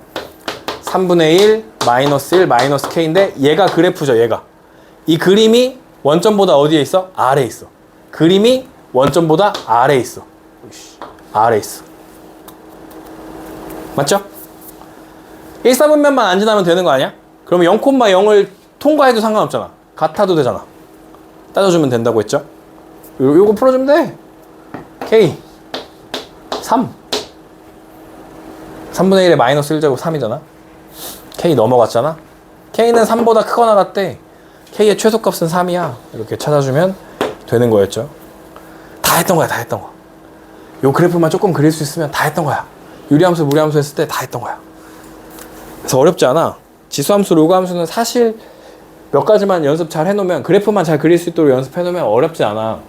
3분의 1, 마이너스 1, 마이너스 k인데 얘가 그래프죠, 얘가. 이 그림이 원점보다 어디에 있어? 아래에 있어. 그림이 원점보다 아래에 있어. 아래에 있어. 맞죠? 1사분면만 안 지나면 되는 거 아니야? 그러면 0,0을 통과해도 상관없잖아. 같아도 되잖아. 따져주면 된다고 했죠? 요거 풀어주면 돼. k 3 3분의 1에 마이너스 1제곱 3이잖아. k 넘어갔잖아. k는 3보다 크거나 같대. k의 최소값은 3이야. 이렇게 찾아주면 되는 거였죠. 다 했던 거야, 다 했던 거. 요 그래프만 조금 그릴 수 있으면 다 했던 거야. 유리함수, 무리함수 했을 때 다 했던 거야. 그래서 어렵지 않아. 지수함수, 로그함수는 사실 몇 가지만 연습 잘 해놓으면, 그래프만 잘 그릴 수 있도록 연습해놓으면 어렵지 않아.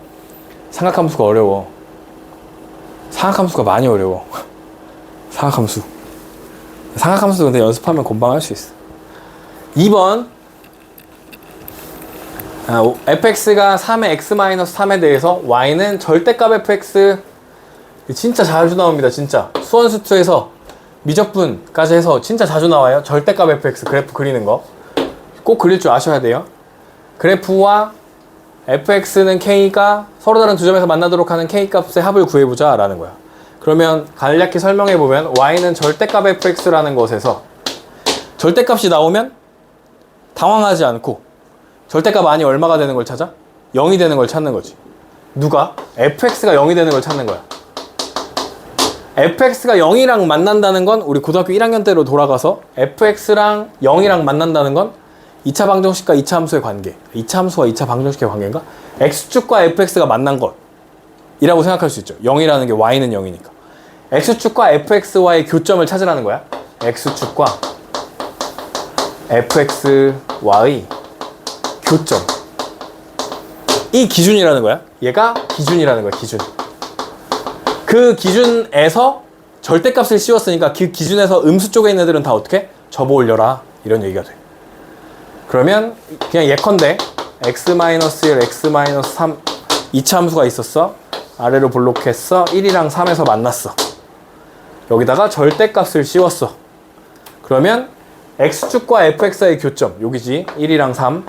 삼각함수가 어려워. 삼각함수가 많이 어려워. 삼각함수 근데 연습하면 금방 할 수 있어. 2번 fx가 3의 x-3에 대해서 y는 절대값 fx. 진짜 자주 나옵니다. 진짜 수원수투에서 미적분까지 해서 진짜 자주 나와요. 절대값 fx 그래프 그리는 거 꼭 그릴 줄 아셔야 돼요. 그래프와 fx는 k가 서로 다른 두 점에서 만나도록 하는 k값의 합을 구해보자 라는 거야. 그러면 간략히 설명해보면 y는 절대값 fx라는 것에서 절대값이 나오면 당황하지 않고 절대값 아니 얼마가 되는 걸 찾아? 0이 되는 걸 찾는 거지. 누가? fx가 0이 되는 걸 찾는 거야. fx가 0이랑 만난다는 건 우리 고등학교 1학년 때로 돌아가서 fx랑 0이랑 만난다는 건 2차 방정식과 2차 함수의 관계, 2차 함수와 2차 방정식의 관계인가? x축과 fx가 만난 것이라고 생각할 수 있죠. 0이라는 게 y는 0이니까. x축과 fx와의 교점을 찾으라는 거야. x축과 fx와의 교점. 이 기준이라는 거야. 얘가 기준이라는 거야, 기준. 그 기준에서 절대값을 씌웠으니까 그 기준에서 음수 쪽에 있는 애들은 다 어떻게? 접어 올려라. 이런 얘기가 돼. 그러면 그냥 예컨대 x-1, x-3 2차 함수가 있었어. 아래로 볼록했어. 1이랑 3에서 만났어. 여기다가 절대값을 씌웠어. 그러면 x축과 fx의 교점, 여기지. 1이랑 3.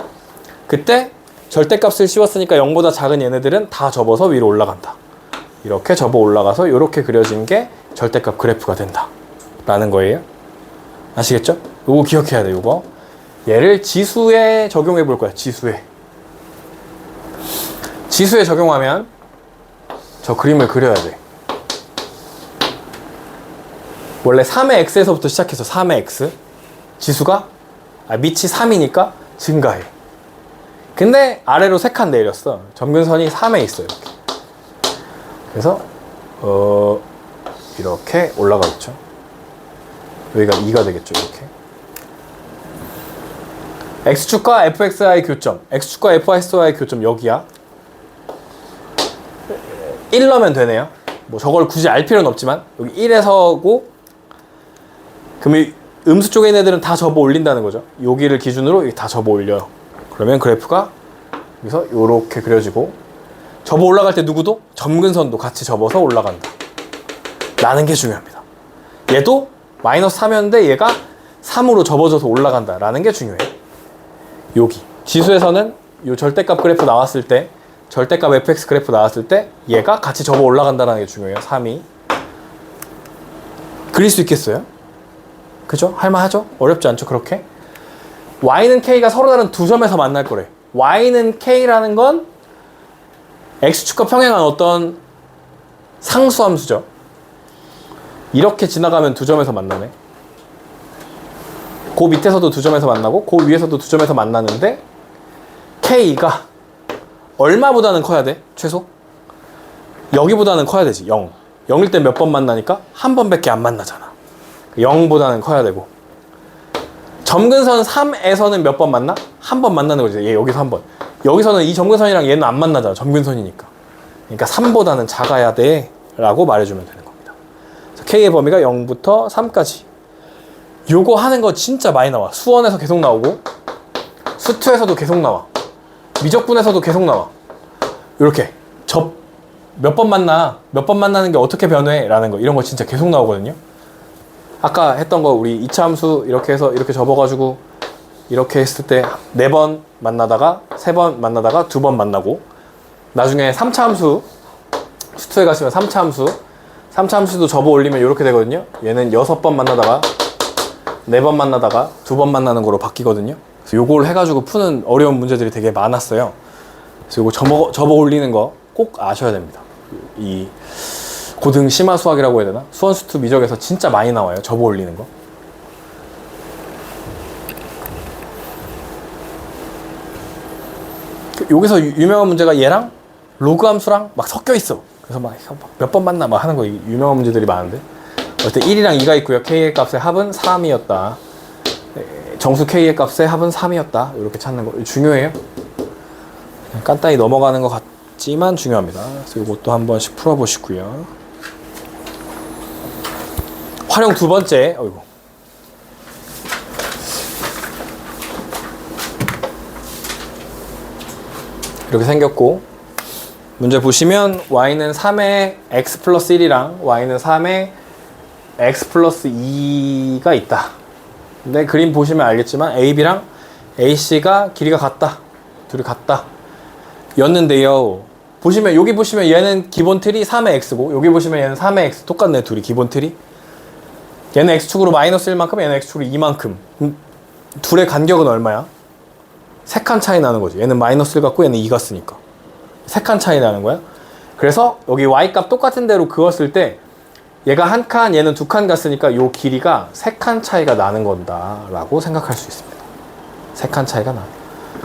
그때 절대값을 씌웠으니까 0보다 작은 얘네들은 다 접어서 위로 올라간다. 이렇게 접어 올라가서 이렇게 그려진 게 절대값 그래프가 된다 라는 거예요. 아시겠죠? 요거 기억해야 돼. 요거 얘를 지수에 적용해 볼 거야. 지수에 적용하면 저 그림을 그려야 돼. 원래 3의 x에서부터 시작해서 3의 x 지수가 밑이 3이니까 증가해. 근데 아래로 3칸 내렸어. 점근선이 3에 있어요. 이렇게. 그래서 이렇게 올라가겠죠. 여기가 2가 되겠죠. 이렇게 x축과 fx와의 교점, x축과 fx와의 교점 여기야. 1 넣으면 되네요. 뭐 저걸 굳이 알 필요는 없지만 여기 1에서고, 그러면 음수 쪽에 있는 애들은 다 접어 올린다는 거죠. 여기를 기준으로 다 접어 올려요. 그러면 그래프가 여기서 이렇게 그려지고, 접어 올라갈 때 누구도? 점근선도 같이 접어서 올라간다 라는 게 중요합니다. 얘도 마이너스 3이었는데 얘가 3으로 접어져서 올라간다 라는 게 중요해. 여기 지수에서는 이 절대값 그래프 나왔을 때, 절대값 fx 그래프 나왔을 때 얘가 같이 접어 올라간다는 게 중요해요. 3이 그릴 수 있겠어요? 그죠? 할만하죠? 어렵지 않죠? 그렇게 y는 k가 서로 다른 두 점에서 만날 거래. y는 k라는 건 x축과 평행한 어떤 상수함수죠. 이렇게 지나가면 두 점에서 만나네. 그 밑에서도 두 점에서 만나고 그 위에서도 두 점에서 만나는데 K가 얼마보다는 커야 돼? 최소? 여기보다는 커야 되지. 0. 0일 때 몇 번 만나니까 한 번밖에 안 만나잖아. 0보다는 커야 되고. 점근선 3에서는 몇 번 만나? 한 번 만나는 거지. 얘 여기서 한 번. 여기서는 이 점근선이랑 얘는 안 만나잖아. 점근선이니까. 그러니까 3보다는 작아야 돼 라고 말해주면 되는 겁니다. 그래서 K의 범위가 0부터 3까지. 요거 하는 거 진짜 많이 나와. 수원에서 계속 나오고 수투에서도 계속 나와. 미적분에서도 계속 나와. 이렇게 몇 번 만나, 몇 번 만나는 게 어떻게 변해? 라는 거, 이런 거 진짜 계속 나오거든요. 아까 했던 거 우리 이차함수 이렇게 해서 이렇게 접어가지고 이렇게 했을 때 4번 만나다가 3번 만나다가 2번 만나고, 나중에 3차함수 수투에 가시면 3차함수도 접어 올리면 이렇게 되거든요. 얘는 6번 만나다가 4번 만나다가 2번 만나는 거로 바뀌거든요. 그래서 요걸 해가지고 푸는 어려운 문제들이 되게 많았어요. 그래서 요거 접어 올리는 거 꼭 아셔야 됩니다. 이 고등 심화 수학이라고 해야 되나? 수원 수투 미적에서 진짜 많이 나와요. 접어 올리는 거. 여기서 유명한 문제가 얘랑 로그 함수랑 막 섞여 있어. 그래서 막 몇 번 만나 막 하는 거, 유명한 문제들이 많은데, 어쨌든 1이랑 2가 있고요. K의 값의 합은 3이었다. 정수 K의 값의 합은 3이었다. 이렇게 찾는 거 중요해요. 간단히 넘어가는 것 같지만 중요합니다. 그래서 이것도 한 번씩 풀어보시고요. 활용 두 번째. 어이구. 이렇게 생겼고, 문제 보시면 y는 3의 x 플러스 1이랑 y는 3의 x 플러스 2가 있다. 근데 그림 보시면 알겠지만 AB랑 AC가 길이가 같다. 둘이 같다. 였는데요. 보시면, 여기 보시면 얘는 기본 틀이 3의 x고, 여기 보시면 얘는 3의 x 똑같네. 둘이 기본 틀이. 얘는 x축으로 마이너스 1만큼, 얘는 x축으로 2만큼. 둘의 간격은 얼마야? 3칸 차이 나는 거지. 얘는 마이너스 1 같고 얘는 2 같으니까 3칸 차이 나는 거야. 그래서 여기 y값 똑같은 대로 그었을 때 얘가 한 칸, 얘는 2칸 갔으니까 요 길이가 3칸 차이가 나는 건다 라고 생각할 수 있습니다. 3칸 차이가 나.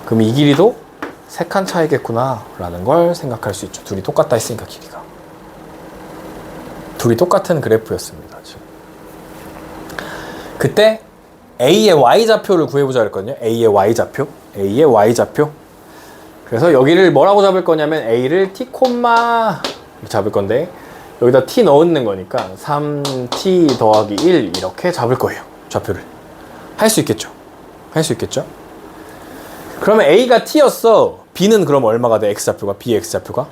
그럼 이 길이도 3칸 차이겠구나 라는 걸 생각할 수 있죠. 둘이 똑같다 했으니까 길이가. 둘이 똑같은 그래프였습니다. 지금. 그때 A의 Y좌표를 구해보자 그랬거든요. A의 Y좌표. A의 Y좌표. 그래서 여기를 뭐라고 잡을 거냐면 A를 T, 잡을 건데, 여기다 T 넣는 거니까 3T 더하기 1 이렇게 잡을 거예요. 좌표를. 할 수 있겠죠? 할 수 있겠죠? 그러면 A가 T였어. B는 그럼 얼마가 돼? X좌표가. B X좌표가.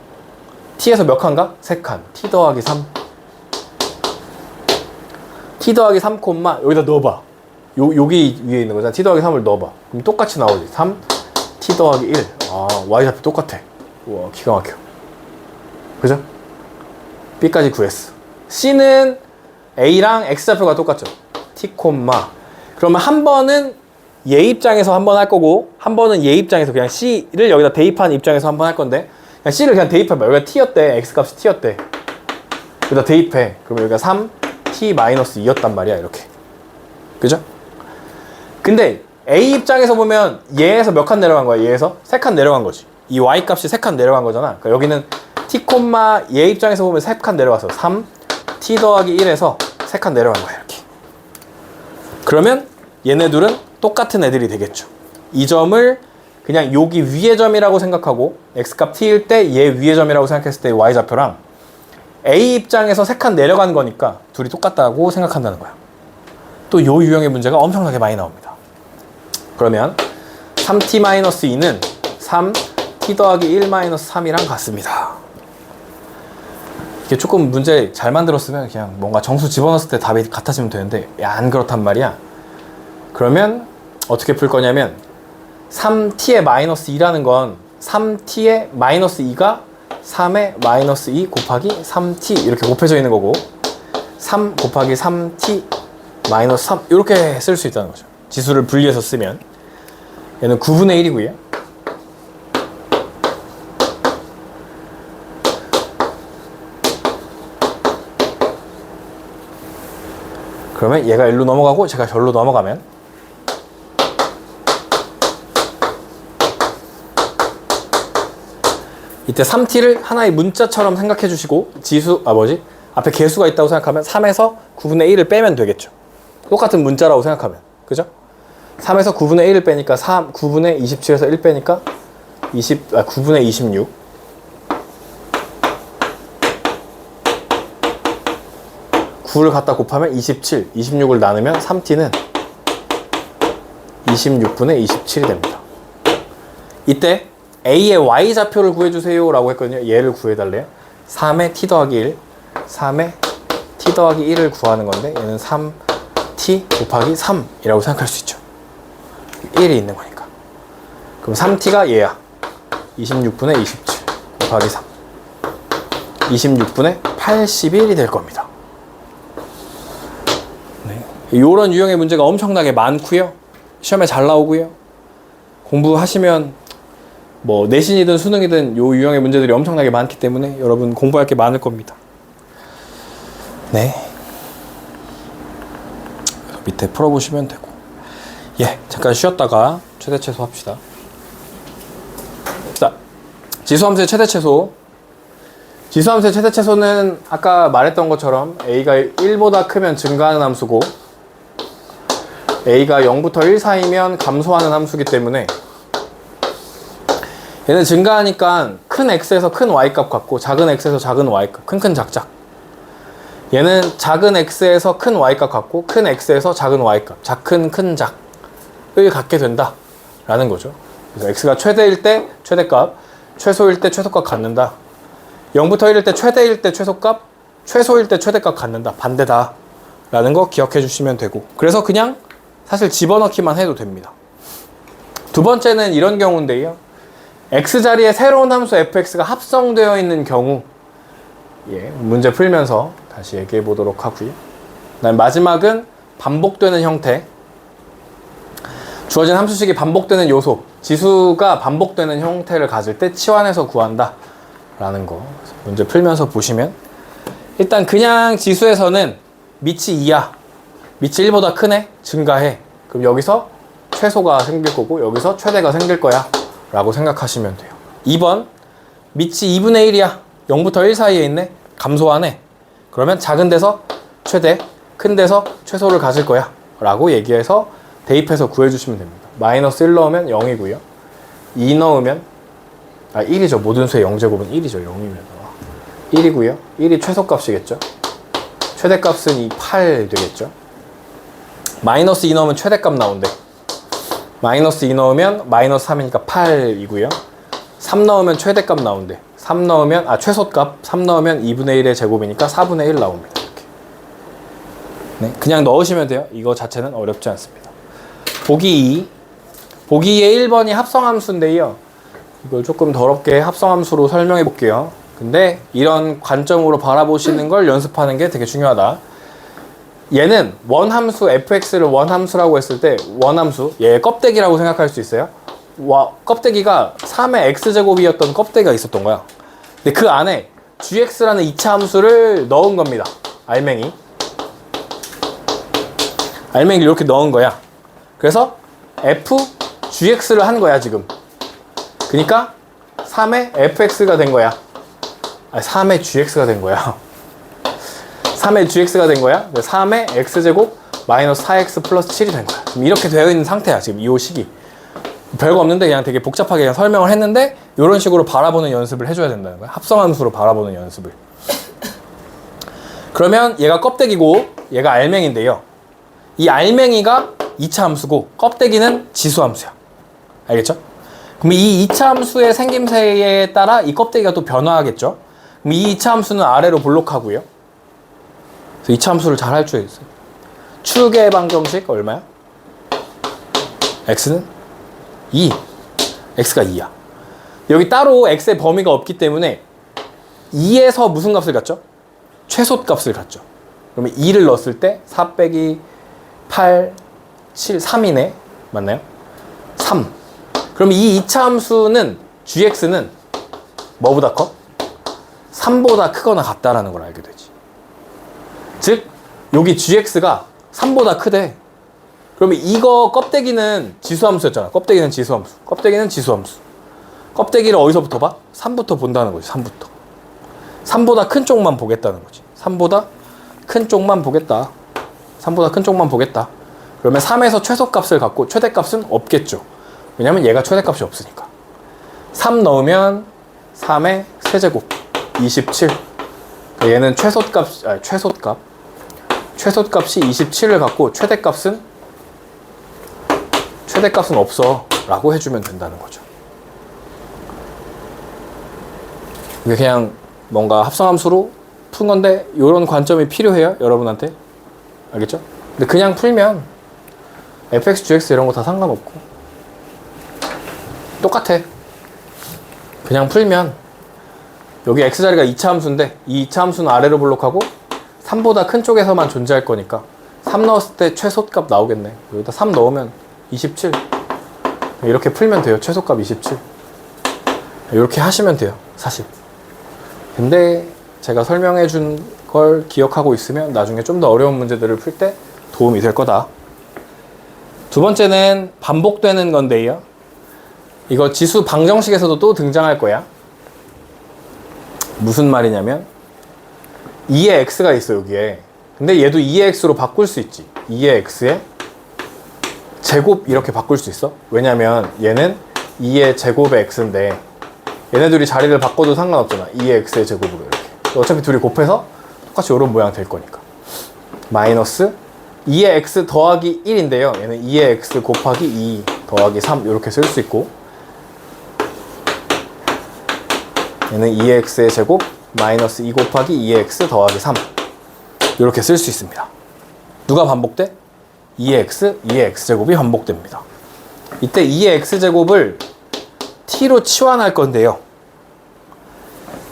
T에서 몇 칸가? 3칸. T 더하기 3. T 더하기 3, 여기다 넣어봐. 여기 위에 있는 거잖아. T 더하기 3을 넣어봐. 그럼 똑같이 나오지. 3, T 더하기 1. 아, Y좌표 똑같아. 우와, 기가 막혀. 그죠? B까지 구했어. C는 A랑 X좌표가 똑같죠. T, 그러면 한 번은 얘 입장에서 한 번 할 거고, 한 번은 얘 입장에서 그냥 C를 여기다 대입한 입장에서 한 번 할 건데, 그냥 C를 그냥 대입해봐. 여기가 T였대. X값이 T였대. 여기다 대입해. 그러면 여기가 3, T-2였단 말이야. 이렇게. 그죠? 근데 A 입장에서 보면 얘에서 몇 칸 내려간 거야? 얘에서 3칸 내려간 거지. 이 Y 값이 3칸 내려간 거잖아. 그러니까 여기는 T, 얘 입장에서 보면 3칸 내려가서 3, T 더하기 1에서 3칸 내려간 거야. 이렇게. 그러면 얘네 둘은 똑같은 애들이 되겠죠. 이 점을 그냥 여기 위의 점이라고 생각하고, X값 T일 때 얘 위의 점이라고 생각했을 때 Y좌표랑 A 입장에서 3칸 내려간 거니까 둘이 똑같다고 생각한다는 거야. 또 요 유형의 문제가 엄청나게 많이 나옵니다. 그러면 3t-2는 3t 더하기 1-3이랑 같습니다. 이게 조금 문제 잘 만들었으면 그냥 뭔가 정수 집어넣었을 때 답이 같아지면 되는데, 안 그렇단 말이야. 그러면 어떻게 풀 거냐면 3t의 마이너스 2라는 건 3t의 마이너스 2가 3의 마이너스 2 곱하기 3t 이렇게 곱해져 있는 거고, 3 곱하기 3t 마이너스 3 이렇게 쓸 수 있다는 거죠. 지수를 분리해서 쓰면 얘는 9분의 1이고요. 그러면 얘가 일로 넘어가고 제가 절로 넘어가면 이때 3t를 하나의 문자처럼 생각해 주시고 앞에 개수가 있다고 생각하면 3에서 9분의 1을 빼면 되겠죠. 똑같은 문자라고 생각하면. 그죠? 3에서 9분의 1을 빼니까 9분의 27에서 1 빼니까 9분의 26. 9를 갖다 곱하면 27, 26을 나누면 3t는 26분의 27이 됩니다. 이때 A의 Y좌표를 구해주세요 라고 했거든요. 얘를 구해달래요. 3의 t 더하기 1, 3의 t 더하기 1을 구하는 건데 얘는 3t 곱하기 3이라고 생각할 수 있죠. 1이 있는 거니까. 그럼 3t가 얘야. 26분의 27 곱하기 3. 26분의 81이 될 겁니다. 네. 이런 유형의 문제가 엄청나게 많고요. 시험에 잘 나오고요. 공부하시면 뭐 내신이든 수능이든 요 유형의 문제들이 엄청나게 많기 때문에 여러분 공부할 게 많을 겁니다. 네. 밑에 풀어보시면 되고. 예, 잠깐 쉬었다가 최대최소 합시다. 자, 지수함수의 최대최소. 지수함수의 최대최소는 아까 말했던 것처럼 A가 1보다 크면 증가하는 함수고 A가 0부터 1 사이면 감소하는 함수기 때문에 얘는 증가하니까 큰 X에서 큰 Y값 같고 작은 X에서 작은 Y값, 큰 작작. 얘는 작은 X에서 큰 Y값 같고 큰 X에서 작은 Y값, 큰 작을 갖게 된다 라는 거죠. 그래서 X가 최대일 때 최대값, 최소일 때 최소값 갖는다. 0부터 1일 때 최대일 때 최소값, 최소일 때 최대값 갖는다. 반대다 라는 거 기억해 주시면 되고, 그래서 그냥 사실 집어넣기만 해도 됩니다. 두 번째는 이런 경우인데요. X자리에 새로운 함수 fx가 합성되어 있는 경우, 예, 문제 풀면서 다시 얘기해 보도록 하고요. 그다음 마지막은 반복되는 형태. 주어진 함수식이 반복되는 요소, 지수가 반복되는 형태를 가질 때 치환해서 구한다 라는 거 문제 풀면서 보시면, 일단 그냥 지수에서는 밑이 2야, 밑이 1보다 크네, 증가해. 그럼 여기서 최소가 생길 거고 여기서 최대가 생길 거야 라고 생각하시면 돼요. 2번, 밑이 2분의 1이야, 0부터 1 사이에 있네, 감소하네. 그러면 작은 데서 최대, 큰 데서 최소를 가질 거야 라고 얘기해서 대입해서 구해주시면 됩니다. 마이너스 1 넣으면 0이고요 2 넣으면 1이죠. 모든 수의 0제곱은 1이죠. 0이면 1이고요 1이 최소값이겠죠. 최대값은 8 되겠죠. 마이너스 2 넣으면 최대값 나온대. 마이너스 2 넣으면 마이너스 3이니까 8이고요 3 넣으면 최대값 나온대. 3 넣으면 최소값 3 넣으면 2분의 1의 제곱이니까 4분의 1 나옵니다. 이렇게. 네, 그냥 넣으시면 돼요. 이거 자체는 어렵지 않습니다. 보기 2. 보기 2의 1번이 합성함수인데요. 이걸 조금 더럽게 합성함수로 설명해 볼게요. 근데 이런 관점으로 바라보시는 걸 연습하는 게 되게 중요하다. 얘는 원함수 fx를 원함수라고 했을 때 원함수, 얘 껍데기라고 생각할 수 있어요. 껍데기가 3의 x제곱이었던 껍데기가 있었던 거야. 근데 그 안에 gx라는 2차 함수를 넣은 겁니다. 알맹이를 이렇게 넣은 거야. 그래서 f gx를 한 거야 지금. 그러니까 3의 fx가 된 거야. 3의 gx가 된 거야. 3의 gx가 된 거야. 3의 x제곱 마이너스 4x 플러스 7이 된 거야. 지금 이렇게 되어 있는 상태야 지금 이 식이. 별거 없는데 그냥 되게 복잡하게 그냥 설명을 했는데 이런 식으로 바라보는 연습을 해줘야 된다는 거야. 합성함수로 바라보는 연습을. 그러면 얘가 껍데기고 얘가 알맹인데요. 이 알맹이가 2차 함수고 껍데기는 지수함수야. 알겠죠? 그럼 이 2차 함수의 생김새에 따라 이 껍데기가 또 변화하겠죠? 그럼 이 2차 함수는 아래로 볼록하고요. 그래서 2차 함수를 잘 할 줄 있어요. 축의 방정식 얼마야? x는 2. x가 2야. 여기 따로 x의 범위가 없기 때문에 2에서 무슨 값을 갖죠? 최소값을 갖죠. 그러면 2를 넣었을 때 4 빼기 8, 7, 3이네. 맞나요? 3. 그럼 이 2차 함수는 gx는 뭐보다 커? 3보다 크거나 같다라는 걸 알게 되지. 즉 여기 gx가 3보다 크대. 그러면 이거 껍데기는 지수함수였잖아. 껍데기는 지수함수. 껍데기는 지수함수. 껍데기를 어디서부터 봐? 3부터 본다는 거지. 3부터. 3보다 큰 쪽만 보겠다는 거지. 3보다 큰 쪽만 보겠다. 3보다 큰 쪽만 보겠다. 그러면 3에서 최소값을 갖고 최대값은 없겠죠. 왜냐면 얘가 최대값이 없으니까. 3 넣으면 3의 세제곱 27. 얘는 최소값이 27을 갖고 최대값은 없어 라고 해주면 된다는 거죠. 이게 그냥 뭔가 합성함수로 푼 건데 이런 관점이 필요해요 여러분한테. 알겠죠? 근데 그냥 풀면 fx, gx 이런 거 다 상관없고 똑같아. 그냥 풀면 여기 x자리가 2차 함수인데 이 2차 함수는 아래로 블록하고 3보다 큰 쪽에서만 존재할 거니까 3 넣었을 때 최소값 나오겠네. 여기다 3 넣으면 27. 이렇게 풀면 돼요. 최소값 27. 이렇게 하시면 돼요 사실. 근데 제가 설명해 준 걸 기억하고 있으면 나중에 좀 더 어려운 문제들을 풀 때 도움이 될 거다. 두 번째는 반복되는 건데요. 이거 지수 방정식에서도 또 등장할 거야. 무슨 말이냐면 2의 x가 있어 여기에. 근데 얘도 2의 x로 바꿀 수 있지. 2의 x에 제곱 이렇게 바꿀 수 있어. 왜냐면 얘는 2의 제곱의 x인데 얘네들이 자리를 바꿔도 상관없잖아. 2의 x의 제곱으로 이렇게. 어차피 둘이 곱해서 똑같이 이런 모양 될 거니까. 마이너스 2의 x 더하기 1인데요. 얘는 2의 x 곱하기 2 더하기 3 이렇게 쓸 수 있고, 얘는 2의 x의 제곱 마이너스 2 곱하기 2의 x 더하기 3 이렇게 쓸 수 있습니다. 누가 반복돼? 2의 x제곱이 반복됩니다. 이때 2의 x제곱을 t로 치환할 건데요.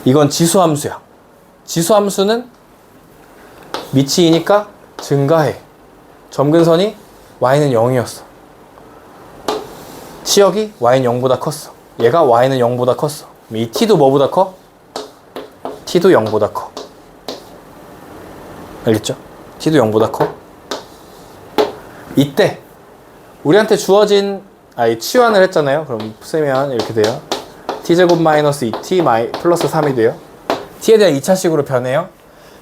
이건 지수함수야. 지수함수는 밑이 2니까 증가해. 점근선이 y는 0이었어. 치역이 y는 0보다 컸어. 얘가 y는 0보다 컸어. 이 t도 뭐보다 커? t도 0보다 커. 알겠죠? t도 0보다 커. 이때 우리한테 주어진 치환을 했잖아요. 그럼 쓰면 이렇게 돼요. t제곱 마이너스 2t 플러스 3이 돼요. t에 대한 2차식으로 변해요.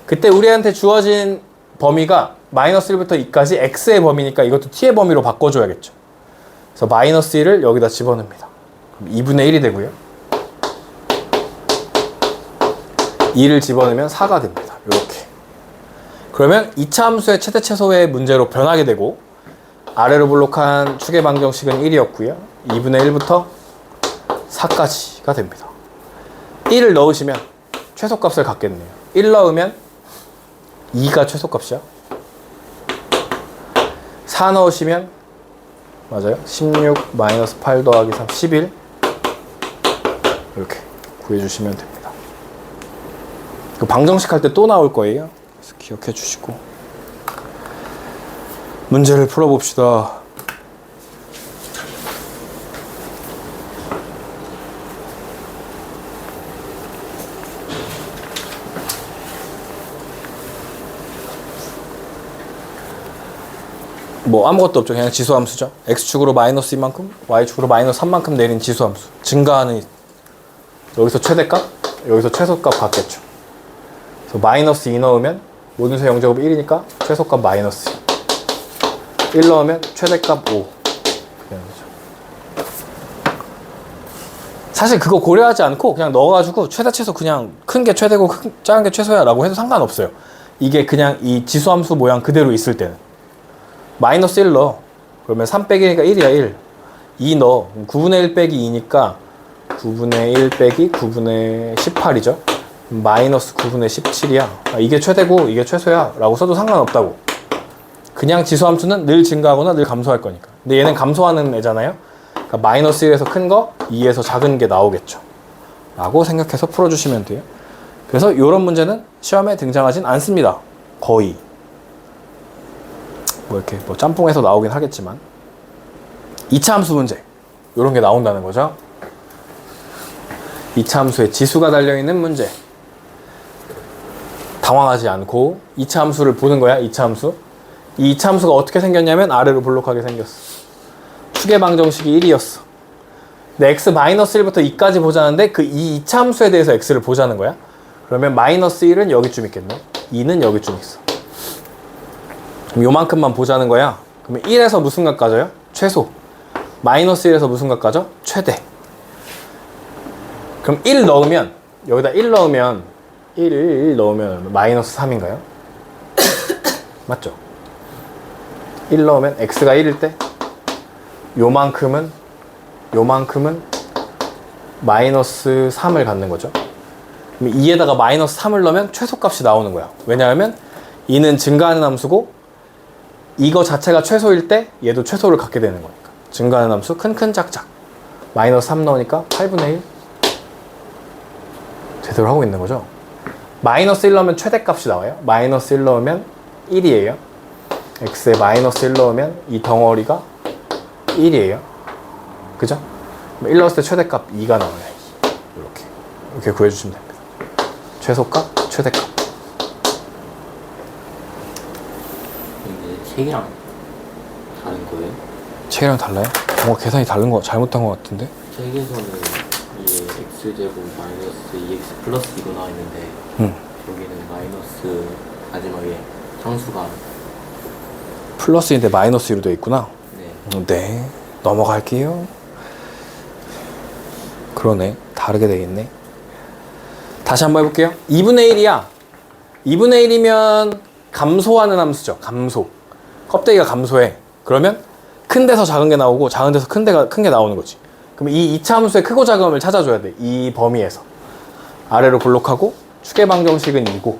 그때 우리한테 주어진 범위가 마이너스 1부터 2까지 x의 범위니까 이것도 t의 범위로 바꿔줘야겠죠. 그래서 마이너스 1을 여기다 집어넣습니다. 그럼 2분의 1이 되고요. 2를 집어넣으면 4가 됩니다. 이렇게. 그러면 2차 함수의 최대 최소의 문제로 변하게 되고, 아래로 블록한 축의 방정식은 1이었고요. 2분의 1부터 4까지가 됩니다. 1을 넣으시면 최소값을 갖겠네요. 1 넣으면 2가 최소값이야. 4 넣으시면 맞아요. 16 마이너스 8 더하기 3 11 이렇게 구해주시면 됩니다. 그 방정식 할 때 또 나올 거예요. 그래서 기억해 주시고 문제를 풀어봅시다. 뭐 아무것도 없죠. 그냥 지수함수죠. x축으로 마이너스 2만큼, y축으로 마이너스 3만큼 내린 지수함수. 증가하는, 여기서 최대값, 여기서 최소값 같겠죠. 그래서 마이너스 2 넣으면 모든 수 0제곱 1이니까 최소값 마이너스 1 넣으면 최대값 5. 사실 그거 고려하지 않고 그냥 넣어가지고 최대 최소 그냥 큰 게 최대고 작은 게 최소야 라고 해도 상관없어요. 이게 그냥 이 지수함수 모양 그대로 있을 때는. 마이너스 1 넣어. 그러면 3 빼기니까 1이야 1. 2 넣어. 9분의 1 빼기 2니까 9분의 1 빼기 9분의 18이죠. 마이너스 9분의 17이야. 이게 최대고 이게 최소야 라고 써도 상관없다고. 그냥 지수함수는 늘 증가하거나 늘 감소할 거니까. 근데 얘는 감소하는 애잖아요. 그러니까 마이너스 1에서 큰 거, 2에서 작은 게 나오겠죠. 라고 생각해서 풀어주시면 돼요. 그래서 이런 문제는 시험에 등장하진 않습니다. 거의. 뭐 이렇게 뭐 짬뽕에서 나오긴 하겠지만 2차 함수 문제 이런 게 나온다는 거죠. 2차 함수에 지수가 달려있는 문제. 당황하지 않고 2차 함수를 보는 거야. 2차 함수. 이 2차 함수가 어떻게 생겼냐면 아래로 블록하게 생겼어. 축의 방정식이 1이었어. 근데 x-1부터 2까지 보자는데 그 이 이차함수에 대해서 x를 보자는 거야. 그러면 마이너스 1은 여기쯤 있겠네. 2는 여기쯤 있어. 그럼 요만큼만 보자는 거야. 그러면 1에서 무슨 값까지요? 최소. 마이너스 1에서 무슨 값까지? 최대. 그럼 1 넣으면 여기다 1 넣으면 1 넣으면 마이너스 3인가요? 맞죠? 1 넣으면 x가 1일 때 요만큼은 마이너스 3을 갖는 거죠. 그럼 2에다가 마이너스 3을 넣으면 최소값이 나오는 거야. 왜냐하면 2는 증가하는 함수고 이거 자체가 최소일 때 얘도 최소를 갖게 되는 거니까. 증가하는 함수 큰 작작. 마이너스 3 넣으니까 8분의 1. 제대로 하고 있는 거죠. 마이너스 1 넣으면 최대값이 나와요. 마이너스 1 넣으면 1이에요. x에 마이너스 1 넣으면 이 덩어리가 1이에요. 그죠? 1 넣었을 때 최대값 2가 나와요. 이렇게 구해주시면 됩니다. 최소값, 최대값. 이게 책이랑 다른 거예요? 책이랑 달라요? 뭔가 계산이 다른 거 잘못한 것 같은데? 책에서는 이게 x제곱 마이너스 2x 플러스 이거 나와 있는데 여기는 마이너스 마지막에 상수가 플러스인데 마이너스 1로 되어 있구나. 네. 네, 넘어갈게요. 그러네, 다르게 되겠네. 다시 한번 해볼게요. 2분의 1이야. 2분의 1이면 감소하는 함수죠. 감소. 껍데기가 감소해. 그러면 큰 데서 작은 게 나오고 작은 데서 큰 게 나오는 거지. 그럼 이 2차 함수의 크고 작음을 찾아줘야 돼. 이 범위에서. 아래로 블록하고 축의 방정식은 2고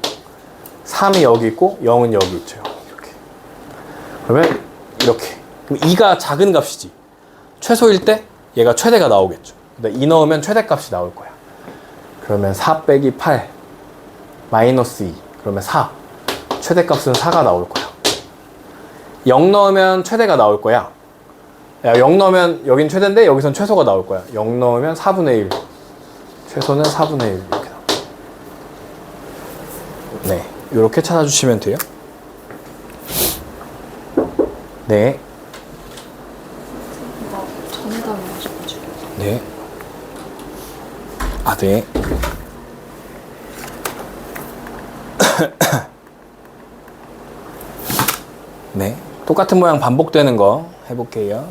3이 여기 있고 0은 여기 있죠. 이렇게. 그러면 이렇게. 그럼 2가 작은 값이지. 최소일 때 얘가 최대가 나오겠죠. 근데 2 넣으면 최대값이 나올 거야. 그러면 4 빼기 8 마이너스 2 그러면 4 최대값은 4가 나올 거야. 0 넣으면 최대가 나올 거야. 야, 0 넣으면 여긴 최대인데 여기선 최소가 나올 거야. 0 넣으면 4분의 1 최소는 4분의 1 이렇게 나와. 네, 이렇게 찾아주시면 돼요. 네. 전해달라고 하셔가지고. 네. 아, 네. 네. 똑같은 모양 반복되는 거 해볼게요.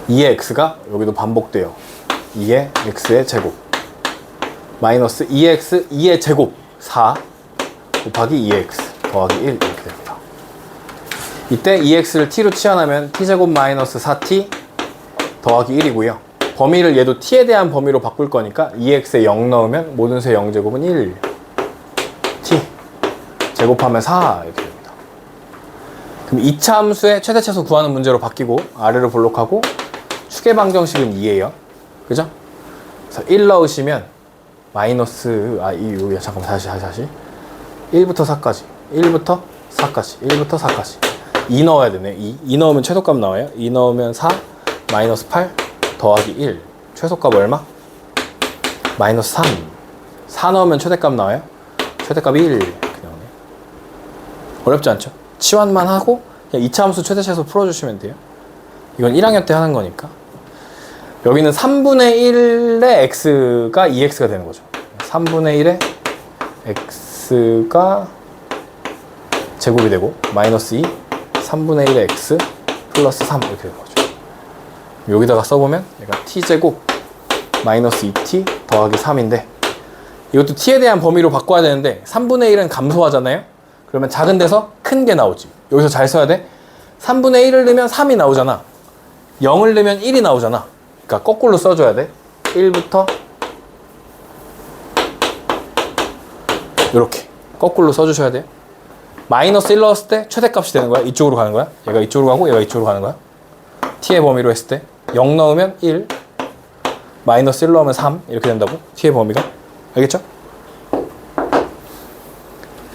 (2의 x가) 여기도 반복돼요. 2의 x의 제곱 마이너스 2의 x 2의 제곱 4 곱하기 2의 x 더하기 1 이렇게 됩니다. 이때 2x를 t로 치환하면 t제곱 마이너스 4t 더하기 1이고요. 범위를 얘도 t에 대한 범위로 바꿀 거니까 2x에 0 넣으면 모든 수 0제곱은 1 t 제곱하면 4 이렇게 됩니다. 그럼 2차 함수의 최대 최소 구하는 문제로 바뀌고 아래로 블록하고 축의 방정식은 2예요. 그죠? 그래서 1 넣으시면 마이너스 잠깐만 다시 1부터 4까지 1부터 4까지 2 넣어야 되네. 2 넣으면 최소값 나와요. 2 넣으면 4 마이너스 8 더하기 1 최소값 얼마? 마이너스 3 4 넣으면 최대값 나와요. 최대값 1 이렇게 나오네. 어렵지 않죠? 치환만 하고 그냥 2차 함수 최대 최소 풀어주시면 돼요. 이건 1학년 때 하는 거니까. 여기는 3분의 1의 x가 2x가 되는 거죠. 3분의 1의 x가 제곱이 되고 마이너스 2 3분의 1의 x 플러스 3 이렇게 되는 거죠. 여기다가 써보면 얘가 t제곱 마이너스 2t 더하기 3인데 이것도 t에 대한 범위로 바꿔야 되는데 3분의 1은 감소하잖아요. 그러면 작은 데서 큰 게 나오지. 여기서 잘 써야 돼. 3분의 1을 넣으면 3이 나오잖아. 0을 넣으면 1이 나오잖아. 그러니까 거꾸로 써줘야 돼. 1부터 이렇게 거꾸로 써주셔야 돼요. 마이너스 1 넣었을 때 최대값이 되는 거야. 이쪽으로 가는 거야. 얘가 이쪽으로 가고 얘가 이쪽으로 가는 거야. t의 범위로 했을 때 0 넣으면 1 마이너스 1 넣으면 3 이렇게 된다고. t의 범위가. 알겠죠?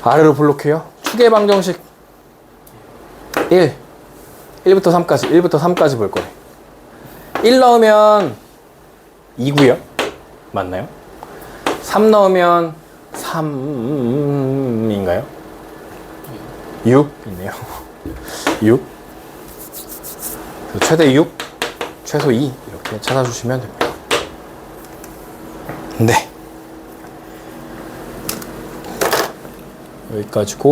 아래로 블록해요. 축의 방정식 1부터 3까지 볼 거래. 1 넣으면 2고요. 맞나요? 3 넣으면 3인가요? 6 있네요. 6. 최대 6, 최소 2 이렇게 찾아주시면 됩니다. 네. 여기까지고